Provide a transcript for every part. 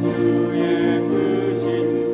주의 크신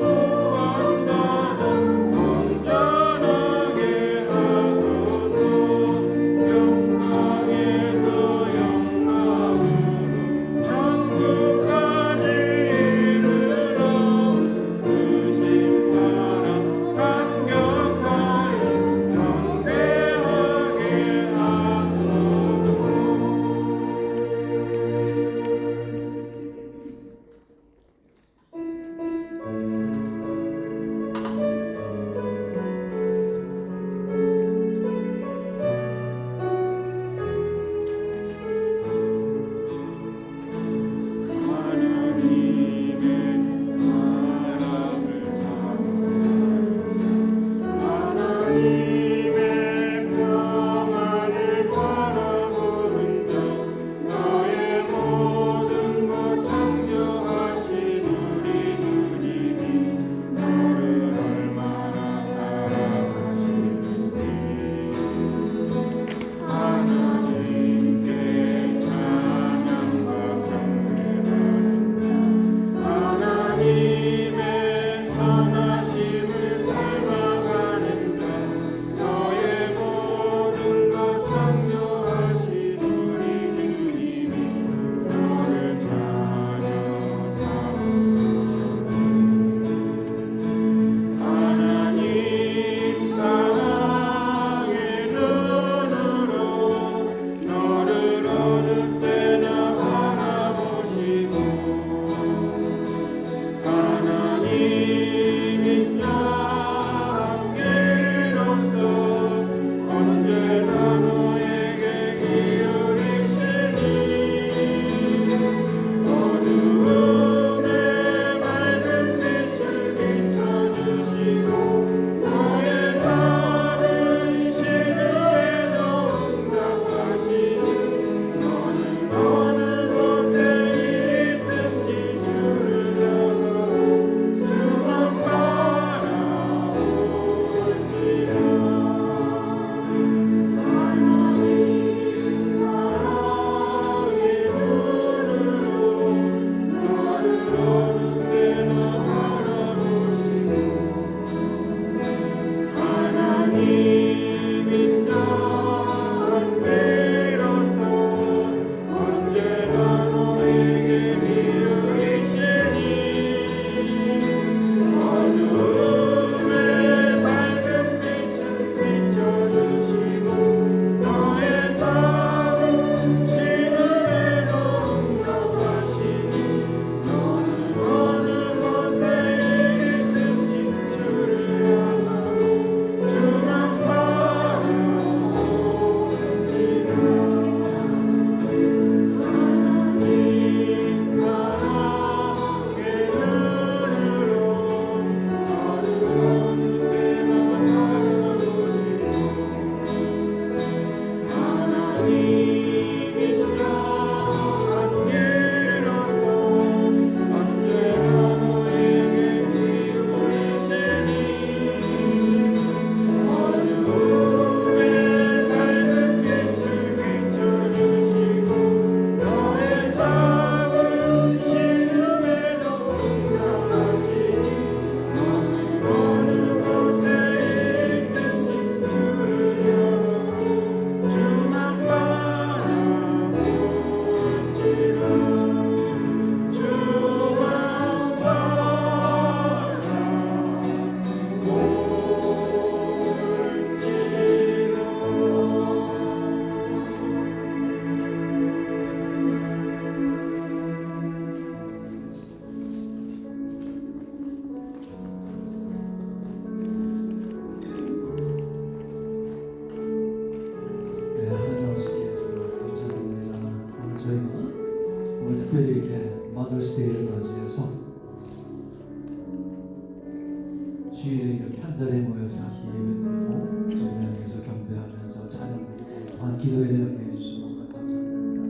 주일에 이렇게 한 자리에 모여서 함께 예배드리고 주님을 향해서 경배하면서 찬양드리고 또한 기도에 대하게 해주신 것 감사합니다.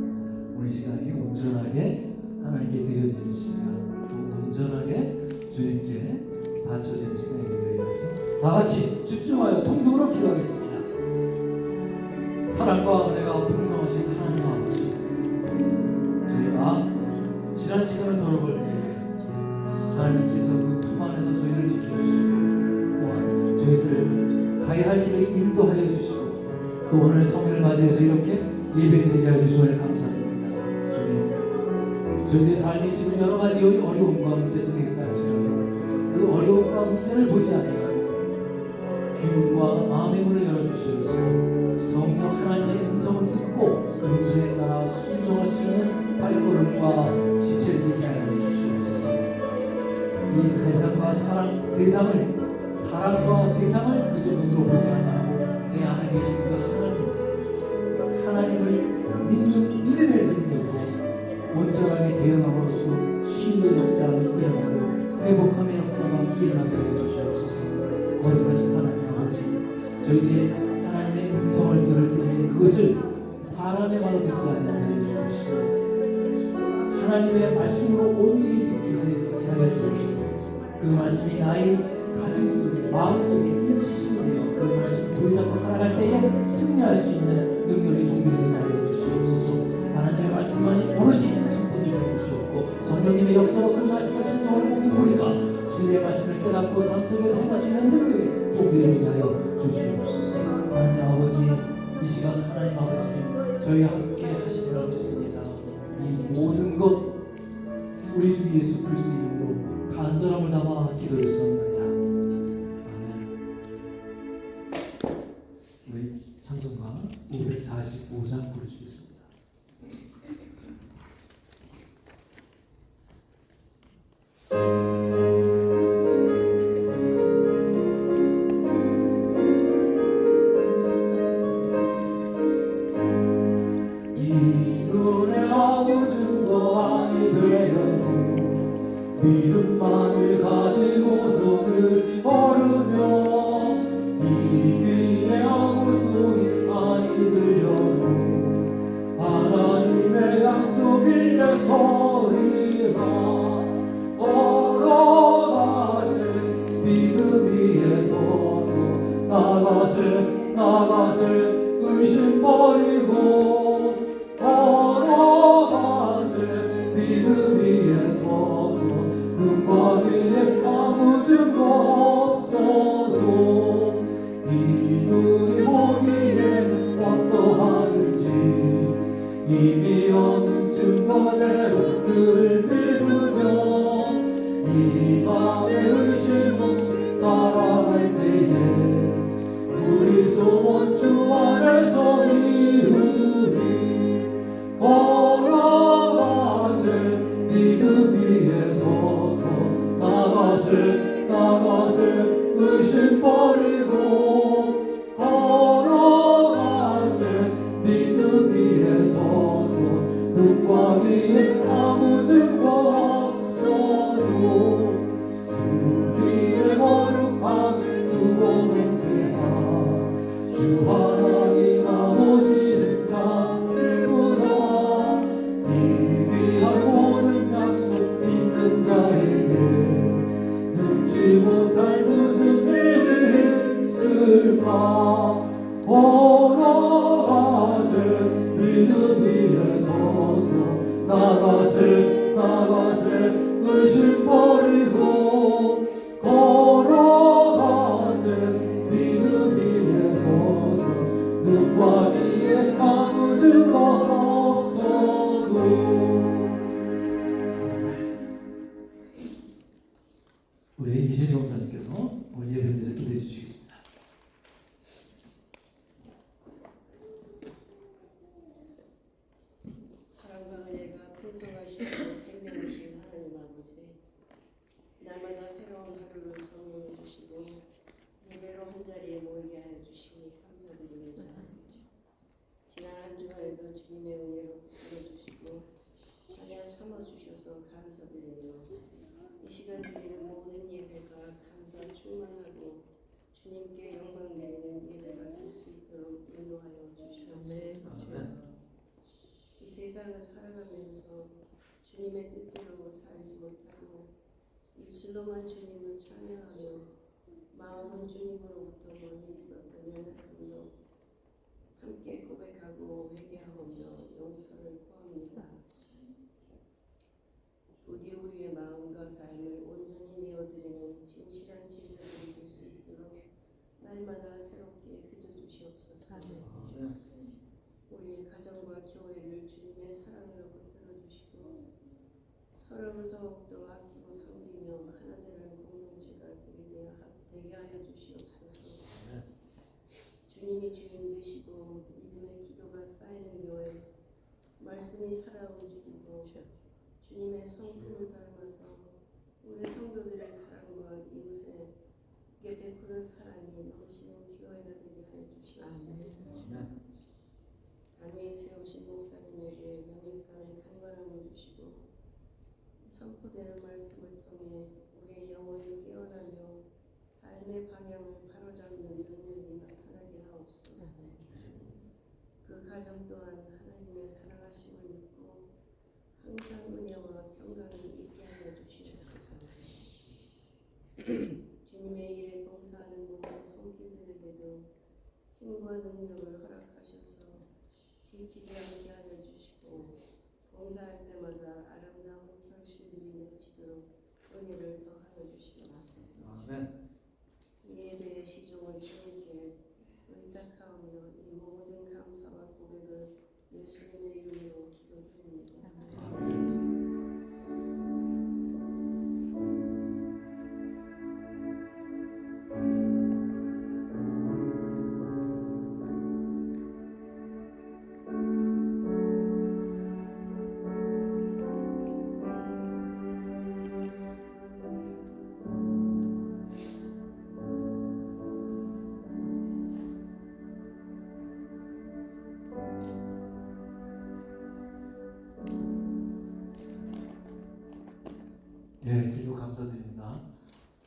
오늘 시간이 온전하게 하나님께 드려지는 시간, 또 온전하게 주님께 바쳐지는 시간이기 위해서 다 같이 집중하여 통성으로 기도하겠습니다. 사랑과 은혜가 풍성하신 하나님 아버지, 저희가 지난 시간을 돌아볼 때 하나님께서 그 품 안에서 저희를 지켜주시고 또한 저희들 가야 할 길을 인도하여 주시고 또 오늘 성일을 맞이해서 이렇게 예배드리게 해주시니 감사드립니다. 주님, 저희들의 삶이 지금 여러 가지 어려움과 문제 속에 있다 할지라도 그 어려움과 문제를 보지 아니하고 귀문과 마음의 문을 열어주시옵소서. 성령 하나님의 음성을 듣고 그 음성에 따라 순종할 수 있는 발걸음과 지체를 있게 하여 주시옵소서. 이 세상과 세상을 그저 눈으로 보지 않아 내 안에 계신 그 하나님을 믿는 믿음의 능력으로 온전하게 대응함으로써 치유의 역사가 일어나고 회복함의 역사가 일어나게 하여 주시옵소서. 거룩하신 하나님 아버지, 저희들이 하나님의 음성을 들을 때 그것을 사람의 말로 듣지 않게 해주시고 하나님의 말씀으로 온전히 듣게 하여 주옵소서. 그 말씀이 나의 가슴 속에 마음 속에 일치심이 되어 그 말씀을 붙잡고 살아갈 때에 승리할 수 있는 능력이 준비되게 하여 주시옵소서. 하나님의 말씀만이 오롯이 선포되게 하여 주시옵고 성령님의 역사로 그 말씀을 충동하는 모든 우리가 진리의 말씀을 깨닫고 삶 속에 살아갈 수 있는 능력이 준비되게 하여 주시옵소서. 하나님 아버지, 이 시간 하나님 아버지 저희와 함께 하시리라 믿습니다. 이 모든 것 우리 주 예수 그리스도 이름으로 간절함을 담아 기도했습니다. 아멘. 우리 찬송가 545장 부르시겠습니다. 믿음만을 가지고서 늘 걸으며 이 귀에 아무 소리 많이 들려도 하나님의 약속을 내서리라. 걸어가실 믿음 위에 서서 나가실 의심 버리고 걸어가실 믿음 위에 서서 눈과 귀에 아무 증거 없어도 이 눈이 보기에는 어떠하든지 이미 얻은 증거대로 늘 믿으며 이 마음에 의심 없이 살아갈 때에 우리 소원 주 안에서 이루리. 걸어가실 믿음 위에 서서 나가실 의심 버리고 걸어가실 믿음 위에 서서 눈과 귀에 아무 증거 없어도 주님의 거룩함을 두고 맹세하. 주 하나님 아버지를 찾는구나. 이 귀한 모든 약속 믿는 자에게 능치 못할 무슨 일이 있을까. 걸어가실 믿음 위에 서서 나가실 의심 버리고 걸어가실 믿음 위에 서서 눈과 귀에 아무 증거 없어도. 우리 이진희 목사님께서 오늘 예배에서 기도해 주시겠습니다. 사랑과 은혜가 풍성하시고 생명이신 하나님 아버지, 날마다 새로운 주님의 뜻대로 살지 못하고 입술로만 주님을 찬양하며 마음은 주님으로부터 멀리 있었다면 함도 함께 고백하고 회개하오며 용서를 구합니다. 부디 우리의 마음과 삶을 온전히 내어드리는 진실한 제자들이 될 수 있도록 날마다 새롭게 빚어 주시옵소서. 우리의 가정과 교회를 주님의 사랑으로 붙들어 주시고 서로를 더욱더 아끼고 섬기며 하나 되는 공동체가 되게 하여 주시옵소서. 주님이 주인 되시고 믿음의 기도가 쌓이는 교회, 말씀이 살아 움직이고 주님의 성품을 닮아서 우리 성도들의 사랑과 이웃에게 베푸는 사랑이 넘치는 교회가 되게 하여 주시옵소서. 단위에 세우신 목사님에게 명예간의 강건함을 주시고 선포되는 말씀을 통해 우리의 영혼이 깨어나며 삶의 방향을 바로잡는 능력이 나타나게 하옵소서. 그 가정 또한 하나님의 사랑하심을 믿고 항상 은혜와 평강을 있게 하여 주시옵소서. 주님의 일에 봉사하는 모든 손길들에게도 힘과 능력을 허락하셔서 지치지 않게 하여 주시고 봉사할 때마다 아름다운 결실들이 맺히도록 은혜를 더하여 주시옵소서. 아멘. 이 예배의 시종을 주님께 의탁하오며 이 모든 감사와 고백을 예수님의 이름으로 기도드립니다. 예, 기도 감사드립니다.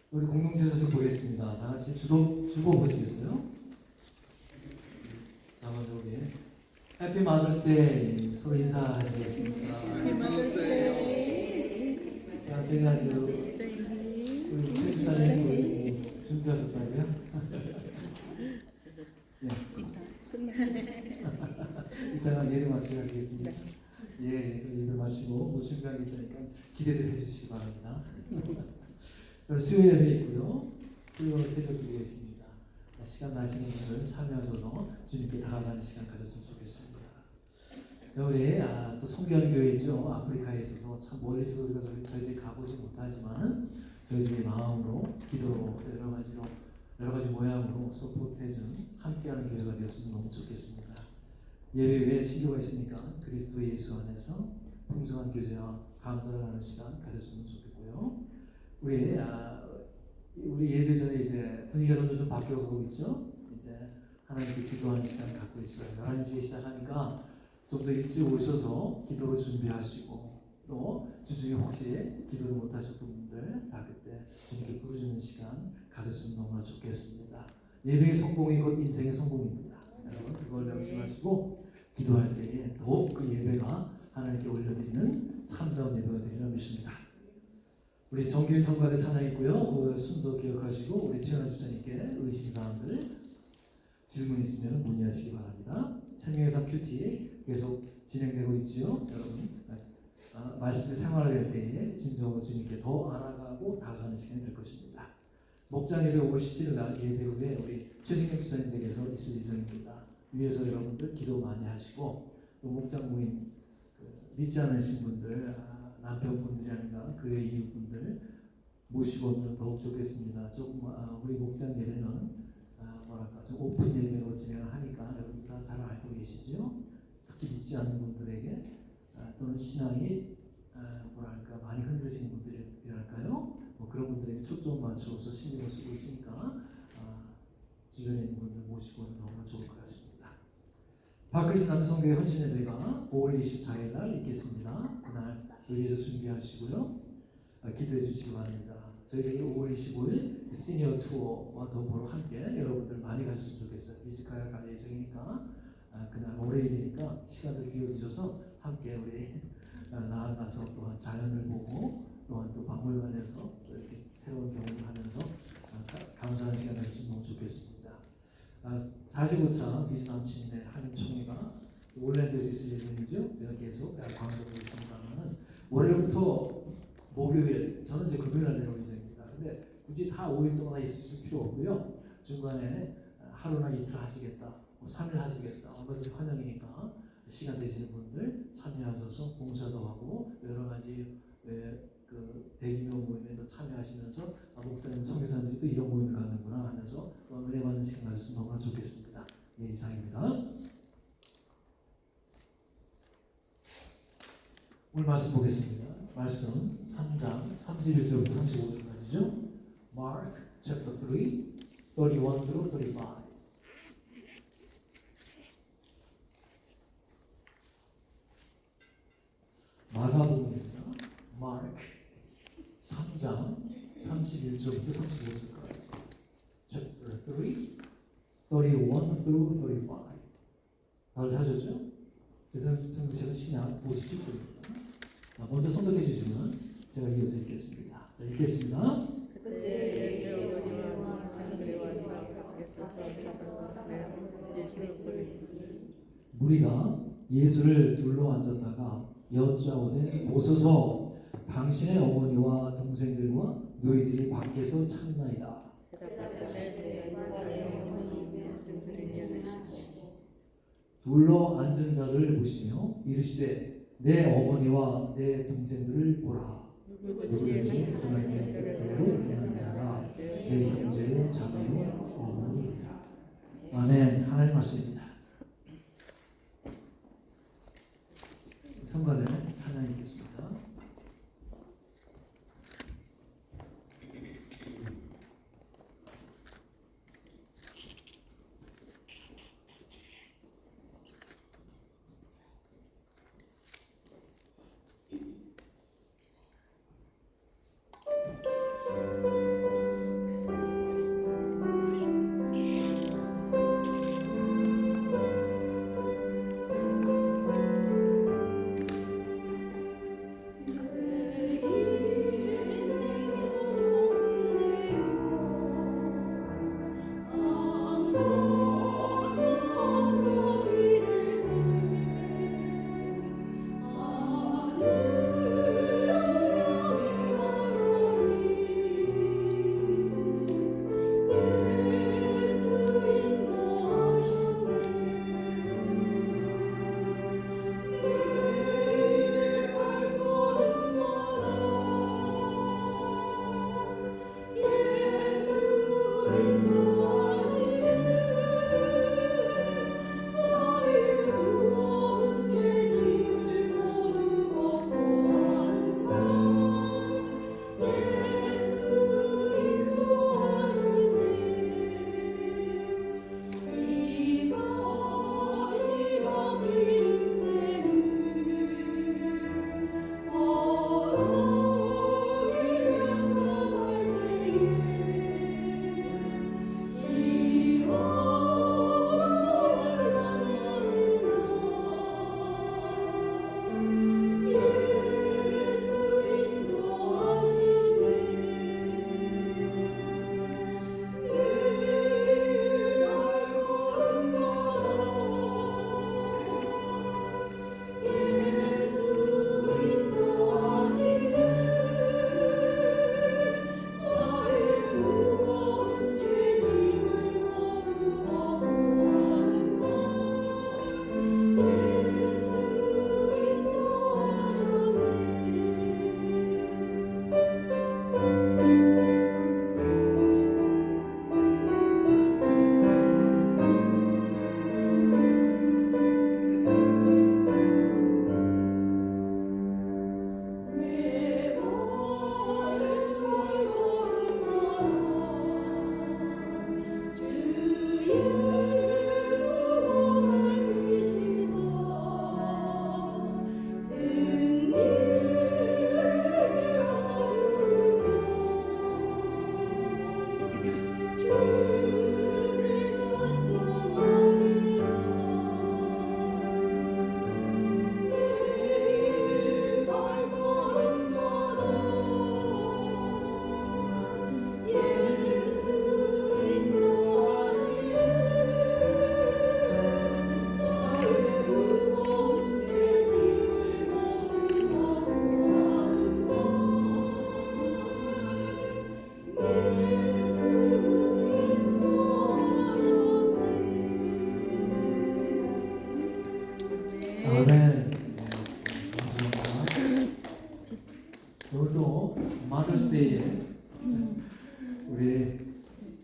우리 공동체 소식 보겠습니다. 다 같이 주보 보시겠어요? 자, 먼저 우리 해피 마더스데이 서로 인사하시겠습니다. 자, 제가 우리 최수사님 준비하셨다고요? 네. 이따가 예배 마치겠습니다. 예, 예배 마치고 뭐 준비하기 있으니까 기대를 해주시기 바랍니다. 수요 예배 있고요. 토요일 새벽 기도 있습니다. 시간 나시는 분들 참여하셔서 주님께 다가가는 시간 가졌으면 좋겠습니다. 자, 우리 또 성교하는 교회 있죠. 아프리카에 있어서 참 멀리서 우리가 저희들이 가보지 못하지만 저희들의 마음으로 기도로 여러 가지 모양으로 서포트해준 함께하는 교회가 되었으면 너무 좋겠습니다. 예배 외에 친교가 있으니까 그리스도 예수 안에서 풍성한 교제와 감사를 하는 시간 가졌으면 좋겠고요. 우리 예배 전에 이제 분위기가 점점 바뀌어가고 있죠. 이제 하나님께 기도하는 시간 갖고 있어요. 11시에 시작하니까 좀 더 일찍 오셔서 기도를 준비하시고 또 주중에 혹시 기도를 못하셨던 분들 다 그때 주님께 부르짖는 시간 가졌으면 너무나 좋겠습니다. 예배의 성공이 곧 인생의 성공입니다. 여러분 그걸 명심하시고 기도할 때에 더욱 그 예배가 하나님께 올려드리는 참다운 예배가 되리라 믿습니다. 우리 정규인 성가대 찬양 있고요. 그 순서 기억하시고 우리 최연아 집사님께 의심사항들 질문 있으면 문의하시기 바랍니다. 생명의 삶 큐티 계속 진행되고 있지요. 여러분 말씀을 생활할 때에 진정으로 주님께 더 알아가고 다가가는 시간이 될 것입니다. 목장 예배 5월 17일 날 예배 후에 우리 최승경 집사님 댁에서 있을 예정입니다. 위에서 여러분들 기도 많이 하시고 또 목장 모임 믿지 않으신 분들 남편분들이 아닌가 그의 이웃분들 모시고 오면 더욱 좋겠습니다. 조금 우리 목장 예배는 좀 오픈 예배로 진행을 하니까 여러분들 다 잘 알고 계시죠? 특히 믿지 않는 분들에게 또는 신앙이 많이 흔들리시는 분들이랄까요? 그런 분들에게 초점 맞춰서 신경을 쓰고 있으니까 주변에 있는 분들 모시고 오면 너무나 좋을 것 같습니다. 박그리스 남성교회 헌신예배가 5월 24일 날 있겠습니다. 그날 여기에서 준비하시고요. 기도해 주시기 바랍니다. 저희들이 5월 25일 시니어 투어와 더불어 함께 여러분들 많이 가셨으면 좋겠어요. 이스카야 갈 예정이니까 그날 월요일이니까 시간을 비워주셔서 함께 우리 나아가서 또한 자연을 보고 또한 또 박물관에서 또 이렇게 새로운 경험을 하면서 감사한 시간을 가지면 좋겠습니다. 45차 비즈남친의 한인총회가 올랜도에서 있을 예정이죠. 제가 계속 광고하고 있습니다만은 월요일부터 목요일, 저는 이제 금요일 날 내려올 예정입니다. 근데 굳이 다 5일 동안 다 있으실 필요 없고요. 중간에 하루나 이틀 하시겠다, 3일 하시겠다, 얼마든지 환영이니까 시간 되시는 분들 참여하셔서 봉사도 하고 여러 가지 그 대규모 모임에도 참여하시면서 목사님, 선교사님들이 또 이런 모임을 갖는구나 하면서 은혜 받는 시간 가졌으면 너무나 좋겠습니다. 예, 이상입니다. 오늘 말씀 보겠습니다. 말씀 3장 31절부터 35절까지죠. Mark chapter 3, 31 through 35. 마가복음입니다. Mark 3장 31절부터 35절까지. Chapter 3, 31 through 35. 다들 하셨죠? 제 성경책은 신약 57쪽입니다. 자, 먼저 선택해 주시면 제가 이어서 읽겠습니다. 자, 읽겠습니다. 무리가 예수를 둘러 앉았다가 여짜오되 보소서 당신의 어머니와 동생들과 너희들이 밖에서 찾나이다. 둘러 앉은 자들을 보시며 이르시되 내 어머니와 내 동생들을 보라. 누구든지 하나님의 뜻대로 행하는 자가 내 형제요 자매요 어머니이라. 아멘. 하나님 말씀입니다. 성가대 찬양 읽겠습니다.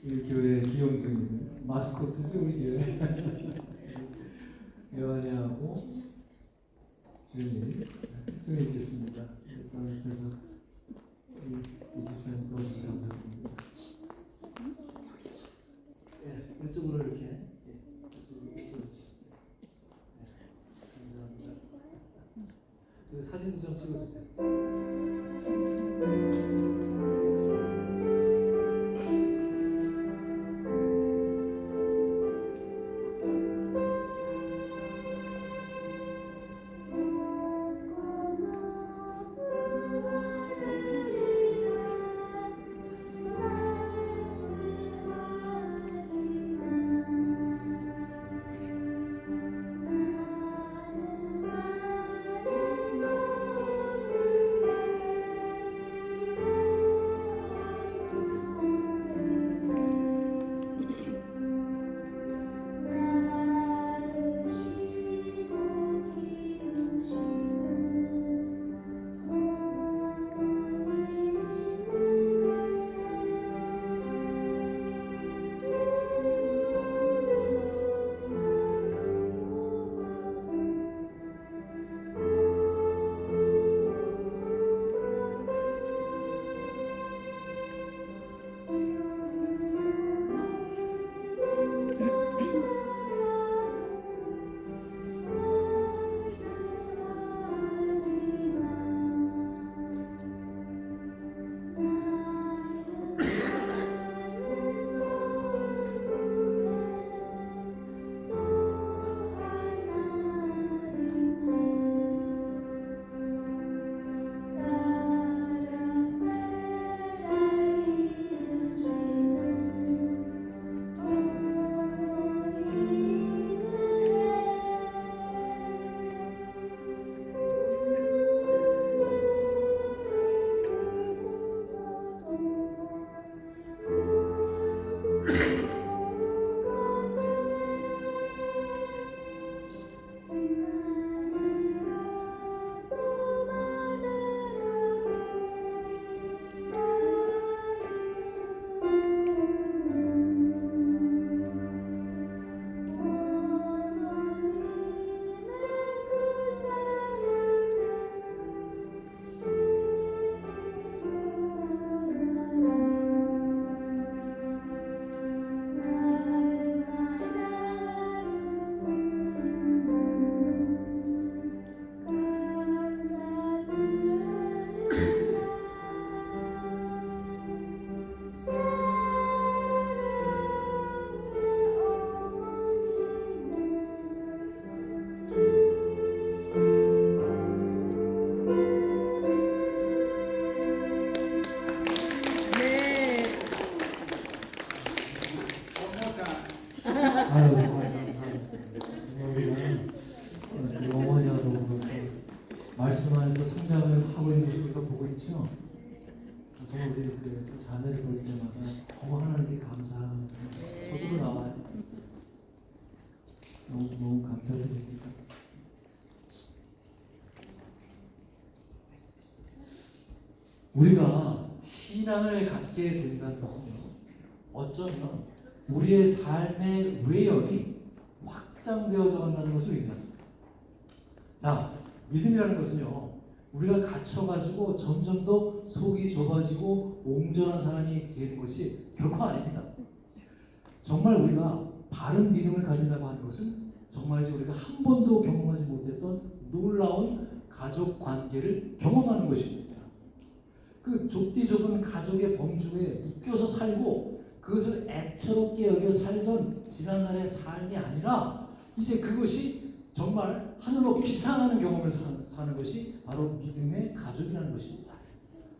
우리 교회 귀염둥이 마스코트죠 우리 교회. 여한이하고 주님 특성이 있겠습니다. 그래서 이 집사님 도와주셔서 감사드립니다. 예, 이쪽으로 이렇게 이쪽으로 있어주세요. 감사합니다. 그 사진도 좀 찍어주세요. 아유 정말 감사합니다. 정말 우리가 어머니와 더불어서 말씀 안에서 성장을 하고 있는 것을 우리가 보고 있죠. 정말 우리 그 자매를 볼 때마다 너무 하나님께 감사합니다. 저주로 나와요. 너무 감사드립니다. 우리가 신앙을 갖게 된다는 것은요, 어쩌면 우리의 삶의 외연이 확장되어져 간다는 것을 의미합니다. 자, 믿음이라는 것은요, 우리가 갇혀가지고 점점 더 속이 좁아지고 옹졸한 사람이 되는 것이 결코 아닙니다. 정말 우리가 바른 믿음을 가진다고 하는 것은 정말 우리가 한 번도 경험하지 못했던 놀라운 가족 관계를 경험하는 것입니다. 그 좁디 좁은 가족의 범주에 묶여서 살고 그것을 애처롭게 여겨 살던 지난날의 삶이 아니라 이제 그것이 정말 하늘로 비상하는 경험을 사는 것이 바로 믿음의 가족이라는 것입니다.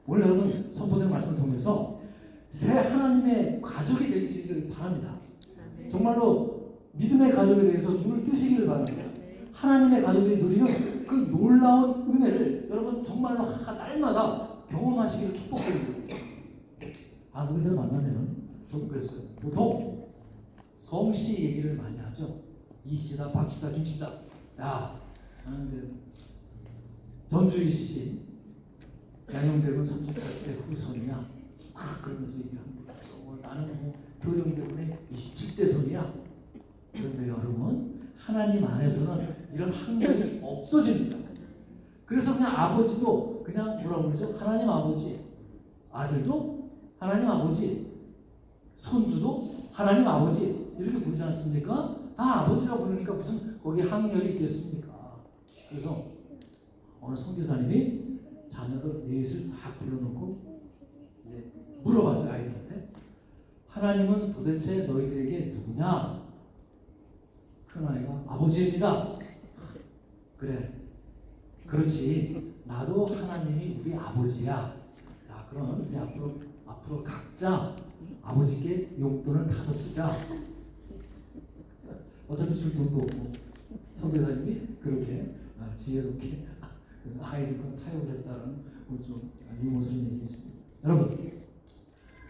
오늘 여러분 선포된 말씀을 통해서 새 하나님의 가족이 되시기를 바랍니다. 정말로 믿음의 가족에 대해서 눈을 뜨시기를 바랍니다. 하나님의 가족이 누리는 그 놀라운 은혜를 여러분 정말로 날마다 경험하시기를 축복드립니다. 누구들 만나면 저도 그랬어요. 보통 성씨 얘기를 많이 하죠. 이씨다, 박씨다, 김씨다. 야, 나는 전주희 씨, 양형대군 3주차 때 후손이야. 그러면서 얘기합니다. 나는 교령 때문에 27대 손이야. 그런데 여러분, 하나님 안에서는 이런 한결이 없어집니다. 그래서 그냥 아버지도 그냥 뭐라고 그러죠? 하나님 아버지, 아들도 하나님 아버지, 손주도 하나님 아버지 이렇게 부르지 않습니까? 다 아버지라 부르니까 무슨 거기에 학렬이 있겠습니까? 그래서 어느 선교사님이 자녀들 넷을 다 불러놓고 이제 물어봤어요, 아이들한테. 하나님은 도대체 너희들에게 누구냐? 큰아이가 아버지입니다. 그래, 그렇지. 나도 하나님이 우리 아버지야. 자, 그럼 이제 앞으로 각자 아버지께 용돈을 5 쓰자. 어차피 줄 돈도 없고. 선교사님이 그렇게 지혜롭게 아이들과 타협을 했다는 좀 유머스러운 얘기입니다. 여러분,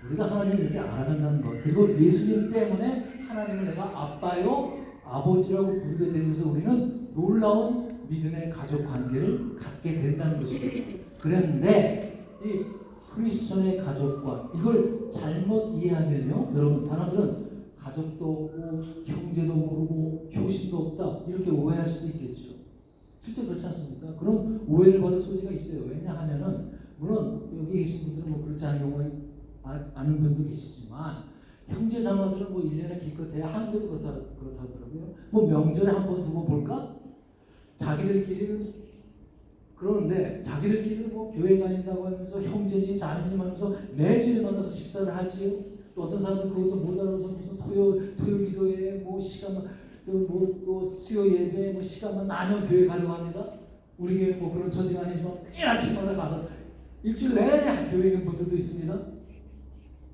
우리가 하나님을 이렇게 알아간다는 것, 그리고 예수님 때문에 하나님을 내가 아빠요, 아버지라고 부르게 되면서 우리는 놀라운 믿음의 가족 관계를 갖게 된다는 것입니다. 그런데 이 크리스천의 가족관, 이걸 잘못 이해하면요, 여러분, 사람들은 가족도 없고 형제도 모르고 효심도 없다 이렇게 오해할 수도 있겠죠. 실제 그렇지 않습니까? 그런 오해를 받을 소지가 있어요. 왜냐하면은 물론 여기 계신 분들은 뭐 그렇지 않은 경우가 아는 분도 계시지만 형제 자매들은 뭐 1년에 기껏해야 한 개도 그렇다더라고요. 뭐 명절에 한 번, 2번 볼까? 자기들끼리는 그러는데 자기들끼리 뭐 교회 다닌다고 하면서 형제님, 자매님 하면서 매주일 만나서 식사를 하지요. 또 어떤 사람은 그것도 못 알아서 무슨 토요 기도에 뭐 시간만 또 수요 예배 뭐 시간만 나면 교회 가려고 합니다. 우리 교회 뭐 그런 처지가 아니지만 매일 아침마다 가서 일주일 내내 교회에 있는 분들도 있습니다.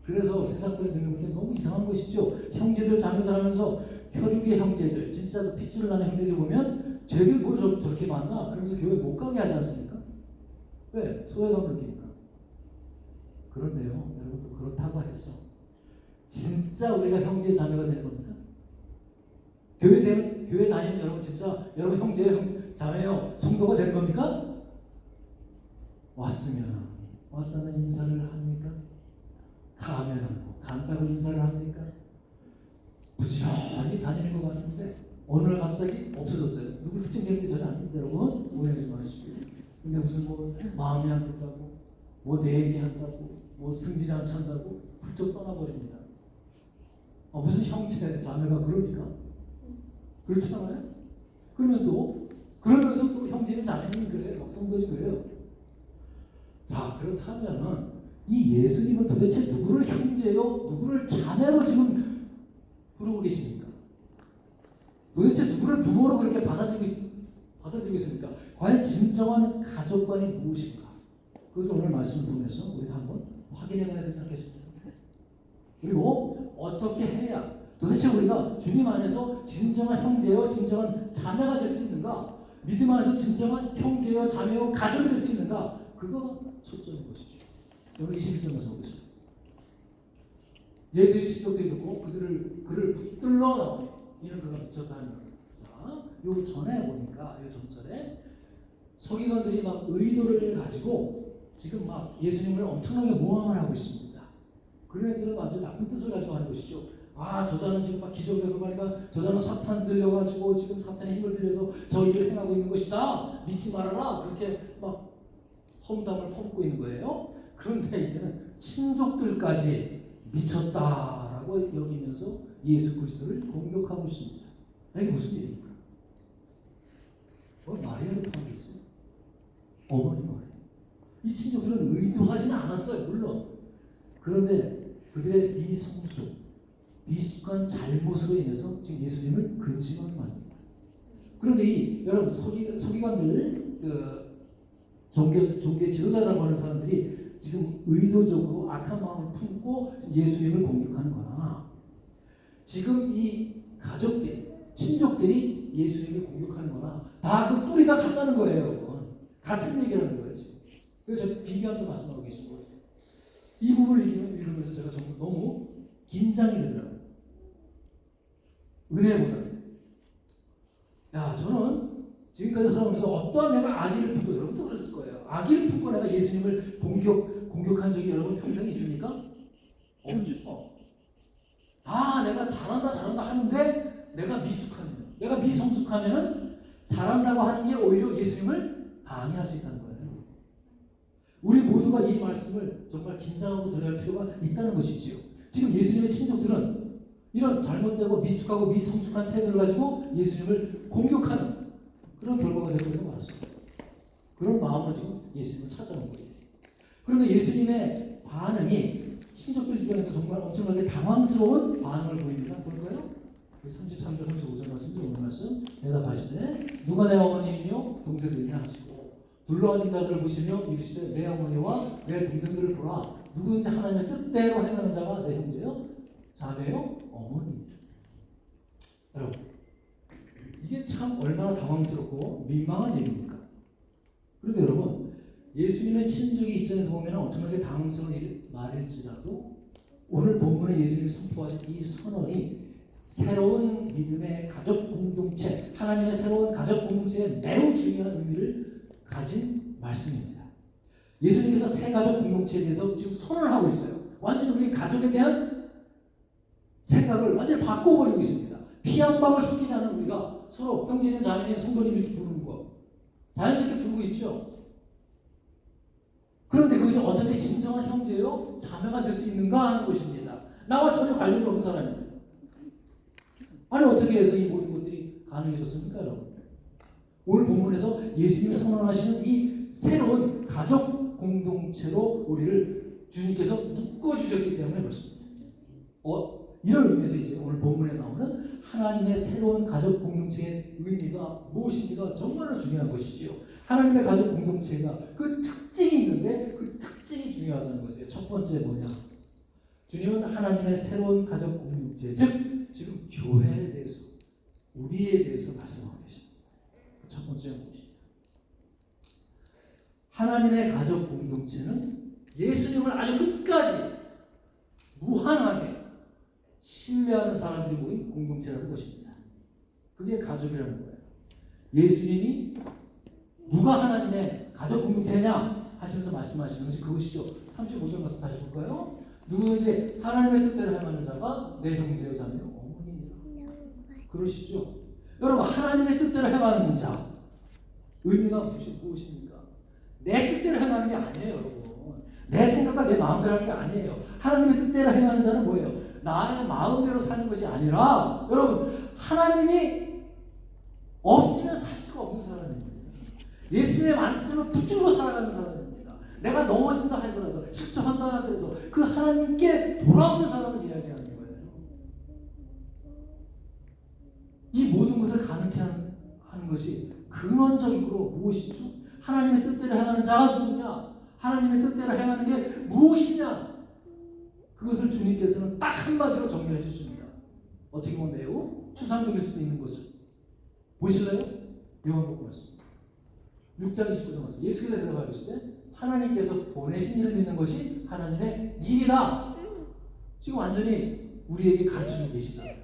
그래서 세상 사람들이 볼 때 너무 이상한 것이죠. 형제들 자매들 하면서 혈육의 형제들, 진짜 핏줄 나는 형제들 보면 쟤들 뭐 저렇게 만나? 그러면서 교회 못 가게 하지 않습니까? 왜? 소외감을 느끼니까. 그런데요, 여러분 또 그렇다고 해서 진짜 우리가 형제 자매가 되는 겁니까? 교회 다니면 여러분 진짜 여러분 형제 자매요 성도가 되는 겁니까? 왔다는 인사를 합니까? 가면 간다고 인사를 합니까? 부지런히 다니는 것 같은데 어느 날 갑자기 없어졌어요. 누구 특정되는 게 전혀 아닙니다. 여러분 오해하지 마시고요. 근데 무슨 뭐 마음이 안 든다고 뭐 내 얘기 한다고 뭐 승질이 안 찬다고 훌쩍 떠나버립니다. 무슨 형제 자매가 그러니까? 그렇지 않아요? 그러면서 또 형제는 자매는 그래요. 막 성도는 그래요. 자, 그렇다면은 이 예수님은 도대체 누구를 형제요, 누구를 자매로 지금 부르고 계십니까? 도대체 누구를 부모로 그렇게 받아들이고 있습니까? 과연 진정한 가족관이 무엇인가? 그것을 오늘 말씀을 통해서 우리가 한번 확인해 봐야 되지 않겠습니까? 그리고 어떻게 해야 도대체 우리가 주님 안에서 진정한 형제요, 진정한 자매가 될 수 있는가? 믿음 안에서 진정한 형제요, 자매요, 가족이 될 수 있는가? 그거가 초점인 것이죠. 오늘 21절에서 보겠습니다. 예수의 식독들이 듣고 그를 붙들러 나오니 이는 그가 미쳤다 하는 거예요. 자, 요 전에 보니까 요 전절에 서기관들이 막 의도를 가지고 지금 막 예수님을 엄청나게 모함을 하고 있습니다. 그런 애들은 아주 나쁜 뜻을 가지고 하는 것이죠. 저자는 지금 막 기적을 해보니까 저자는 사탄 들려가지고 지금 사탄의 힘을 빌려서 저 일을 행하고 있는 것이다. 믿지 말아라. 그렇게 막 험담을 퍼붓고 있는 거예요. 그런데 이제는 친족들까지 미쳤다라고 여기면서 예수 그리스도를 공격하고 있습니다. 이게 무슨 일입니까? 마리아를 포함해 있어요. 어머니 마리아. 이 친족들은 의도하지는 않았어요. 물론. 그런데 그들의 미성숙, 미숙한 잘못으로 인해서 지금 예수님을 근심하게 만듭니다. 그런데 여러분 서기관들 종교 지도자라고 하는 사람들이 지금 의도적으로 악한 마음을 품고 예수님을 공격하는 거나 지금 이 가족들, 친족들이 예수님을 공격하는 거나 다 그 뿌리가 같다는 거예요, 여러분. 같은 얘기라는 거예요, 지금. 그래서 제가 비교하면서 말씀하고 계신 거예요. 이 부분을 읽으면서 제가 정말 너무 긴장이 되더라고요. 은혜보다. 저는 지금까지 살아오면서 어떠한 내가 악의를 품고, 여러분도 그랬을 거예요. 악의를 품고 내가 예수님을 공격한 적이 여러분 평생 있습니까? 없죠. 내가 잘한다 하는데 내가 미숙하면, 내가 미성숙하면은 잘한다고 하는 게 오히려 예수님을 방해할 수 있다는 거예요. 우리 모두가 이 말씀을 정말 긴장하고 들어야 할 필요가 있다는 것이지요. 지금 예수님의 친족들은 이런 잘못되고 미숙하고 미성숙한 태도를 가지고 예수님을 공격하는 그런 결과가 되고 말았습니다. 그런 마음으로 지금 예수님을 찾아온 거예요. 그런데 예수님의 반응이 친족들 입장에서 정말 엄청나게 당황스러운 반응을 보입니다. 볼까요? 33절 35절 말씀 오늘 말씀 대답하시되 누가 내 어머니이며 동생들이냐 하시고 둘러앉은 자들을 보시며 이르시되 내 어머니와 내 동생들을 보라. 누구든지 하나님의 뜻대로 행하는 자가 내 형제요 자매요 어머니입니다. 여러분, 이게 참 얼마나 당황스럽고 민망한 일입니까? 그런데 여러분, 예수님의 친족의 입장에서 보면 엄청나게 당황스러운 말일지라도 오늘 본문에 예수님이 선포하신 이 선언이 새로운 믿음의 가족 공동체, 하나님의 새로운 가족 공동체에 매우 중요한 의미를 가진 말씀입니다. 예수님께서 새 가족 공동체에 대해서 지금 선언을 하고 있어요. 완전히 우리 가족에 대한 생각을 완전히 바꿔버리고 있습니다. 피 한 방울 섞이지 않은 우리가 서로 형제님, 자매님, 성도님 이렇게 부르는 거 자연스럽게 부르고 있죠. 그런데 그것이 어떻게 진정한 형제요 자매가 될 수 있는가 하는 것입니다. 나와 전혀 관련이 없는 사람입니다. 아니 어떻게 해서 이 모든 것들이 가능해졌습니까, 여러분? 오늘 본문에서 예수님이 선언하시는 이 새로운 가족 공동체로 우리를 주님께서 묶어주셨기 때문에 그렇습니다. 이런 의미에서 이제 오늘 본문에 나오는 하나님의 새로운 가족 공동체의 의미가 무엇인지가 정말로 중요한 것이지요. 하나님의 가족 공동체가 그 특징이 있는데 그 특징이 중요하다는 것이에요. 첫 번째 뭐냐? 주님은 하나님의 새로운 가족 공동체, 즉 지금 교회에 대해서, 우리에 대해서 말씀하고 계십니다. 첫 번째는 무엇이냐? 하나님의 가족 공동체는 예수님을 아주 끝까지 무한하게 신뢰하는 사람들이 모인 공동체라는 것입니다. 그게 가족이라는 거예요. 예수님이 누가 하나님의 가족 공동체냐 하시면서 말씀하시는 것이 그것이죠. 35절 말씀 다시 볼까요? 누구든지 하나님의 뜻대로 행하는 자가 내 형제요 자매요 어머니니라. 그러시죠. 여러분, 하나님의 뜻대로 행하는 자 의미가 무엇입니까? 내 뜻대로 행하는 게 아니에요, 여러분. 내 생각과 내 마음대로 하는 게 아니에요. 하나님의 뜻대로 행하는 자는 뭐예요? 나의 마음대로 사는 것이 아니라 여러분, 하나님이 없으면 살 수가 없는 사람입니다. 예수님의 말씀을 붙들고 살아가는 사람입니다. 내가 넘어진다 하더라도 실족한다 하더라도 그 하나님께 돌아오는 사람을 이야기하는 거예요. 이 모든 것을 가능케 하는 것이 근원적으로 무엇이죠? 하나님의 뜻대로 행하는 자가 누구냐? 하나님의 뜻대로 행하는 게 무엇이냐? 그것을 주님께서는 딱 한마디로 정리해 주십니다. 어떻게 보면 매우 추상적일 수도 있는 것을 보실래요? 요한복음 말씀 6장 29절 말씀. 예수께서 대답하시되 하나님께서 보내신 이를 믿는 것이 하나님의 일이다. 지금 완전히 우리에게 가르쳐주고 계시잖아요.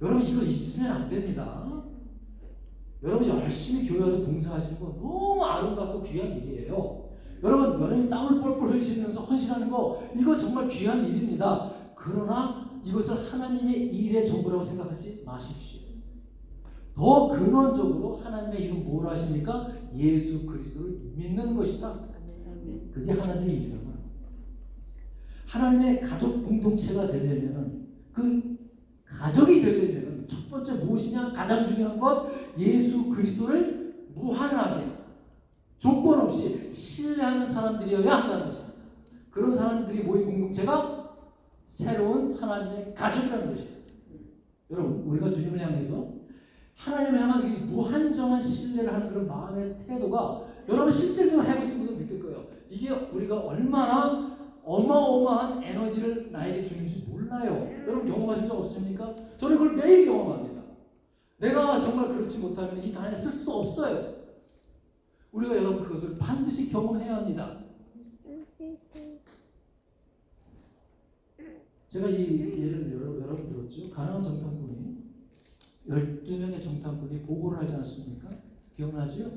여러분, 이거 있으면 안 됩니다. 여러분, 열심히 교회 와서 봉사하시는 거 너무 아름답고 귀한 일이에요. 여러분이 땀을 뻘뻘 흘리시면서 헌신하는 거 이거 정말 귀한 일입니다. 그러나 이것을 하나님의 일의 전부라고 생각하지 마십시오. 더 근원적으로 하나님의 일은 뭘 하십니까? 예수 그리스도를 믿는 것이다. 그게 하나님의 일이라고 합니다. 하나님의 가족 공동체가 되려면, 그 가족이 되려면 첫 번째 무엇이냐? 가장 중요한 것, 예수 그리스도를 무한하게 조건 없이 신뢰하는 사람들이어야 한다는 것입니다. 그런 사람들이 모인 공동체가 새로운 하나님의 가족이라는 것입니다. 여러분, 우리가 주님을 향해서 하나님을 향한 이 무한정한 신뢰를 하는 그런 마음의 태도가 여러분 실질적으로 해보신 분은 느낄 거예요. 이게 우리가 얼마나 어마어마한 에너지를 나에게 주는지 몰라요. 여러분 경험하신 적 없습니까? 저는 그걸 매일 경험합니다. 내가 정말 그렇지 못하면 이 단에 쓸 수 없어요. 우리가 여러분 그것을 반드시 경험해야 합니다. 제가 이 예를 여러분 들었죠? 가나안 정탐꾼이 12명의 정탐꾼이 보고를 하지 않습니까? 기억나죠?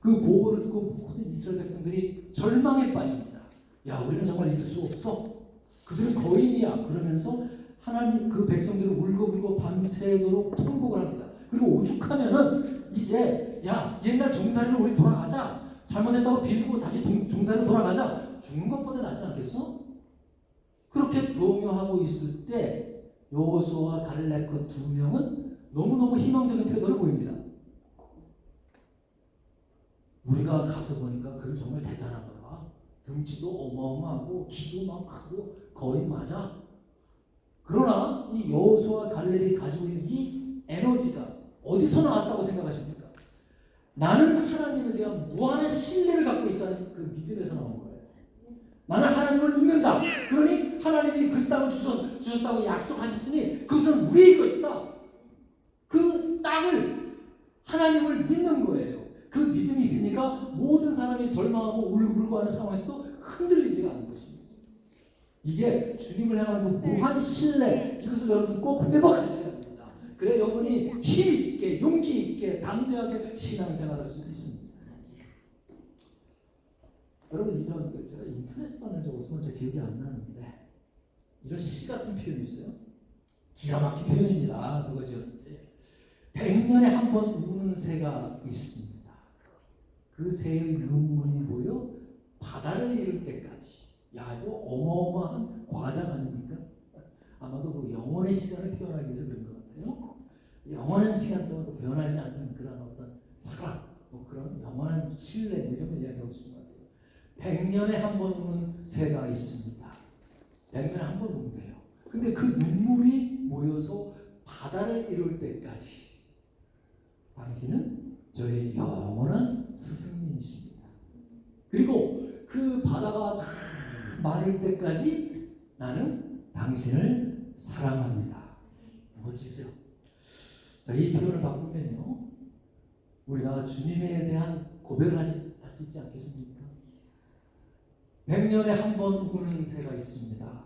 그 보고를 듣고 모든 이스라엘 백성들이 절망에 빠집니다. 야, 우리는 정말 이길 수 없어. 그들은 거인이야. 그러면서 하나님 그 백성들을 울고불고 밤새도록 통곡을 합니다. 그리고 오죽하면은 이제 야 옛날 종살이로 우리 돌아가자. 잘못했다고 빌고 다시 종살이로 돌아가자. 죽는 것보다 낫지 않겠어? 그렇게 동요하고 있을 때 여호수아와 갈렙 그 두 명은 너무너무 희망적인 태도를 보입니다. 우리가 가서 보니까 그는 정말 대단하더라. 등치도 어마어마하고 키도 막 크고 거의 맞아. 그러나 이 여호수아와 갈렙이 가지고 있는 이 에너지가 어디서 나왔다고 생각하십니까? 나는 하나님에 대한 무한한 신뢰를 갖고 있다는 그 믿음에서 나온 거예요. 나는 하나님을 믿는다. 그러니 하나님이 그 땅을 주셨다고 약속하셨으니 그것은 우리의 것이다. 그 땅을 하나님을 믿는 거예요. 그 믿음이 있으니까 모든 사람이 절망하고 울고불고 하는 상황에서도 흔들리지가 않는 것입니다. 이게 주님을 향한 그 무한 신뢰, 이것을 여러분 꼭 회복하셔야 합니다. 그래 여러분이 힘있게 용기 있게 담대하게 신앙생활할 수 있습니다. 여러분 이런 제가 인터넷에 봤는 적 없으면 제 기억이 안 나는데 이런 시 같은 표현이 있어요. 기가 막힌 표현입니다. 누가 지었는지. 100년에 한 번 우는 새가 있습니다. 그 새의 눈물이 모여 바다를 이룰 때까지. 야 이거 어마어마한 과장 아닙니까? 아마도 그 영원의 시간을 표현하기 위해서 그런 것 같아요. 영원한 시간 동안 변하지 않는 그런 어떤 사랑, 뭐 그런 영원한 신뢰 이런 걸 이야기하고 싶은 것 같아요. 100년에 한 번 우는 새가 있습니다. 100년에 한 번 운대요. 근데 그 눈물이 모여서 바다를 이룰 때까지 당신은 저의 영원한 스승님이십니다. 그리고 그 바다가 다 마를 때까지 나는 당신을 사랑합니다. 멋지죠? 자, 이 표현을 바꾸면요, 우리가 주님에 대한 고백을 할 수 있지 않겠습니까? 100년에 한 번 우는 새가 있습니다.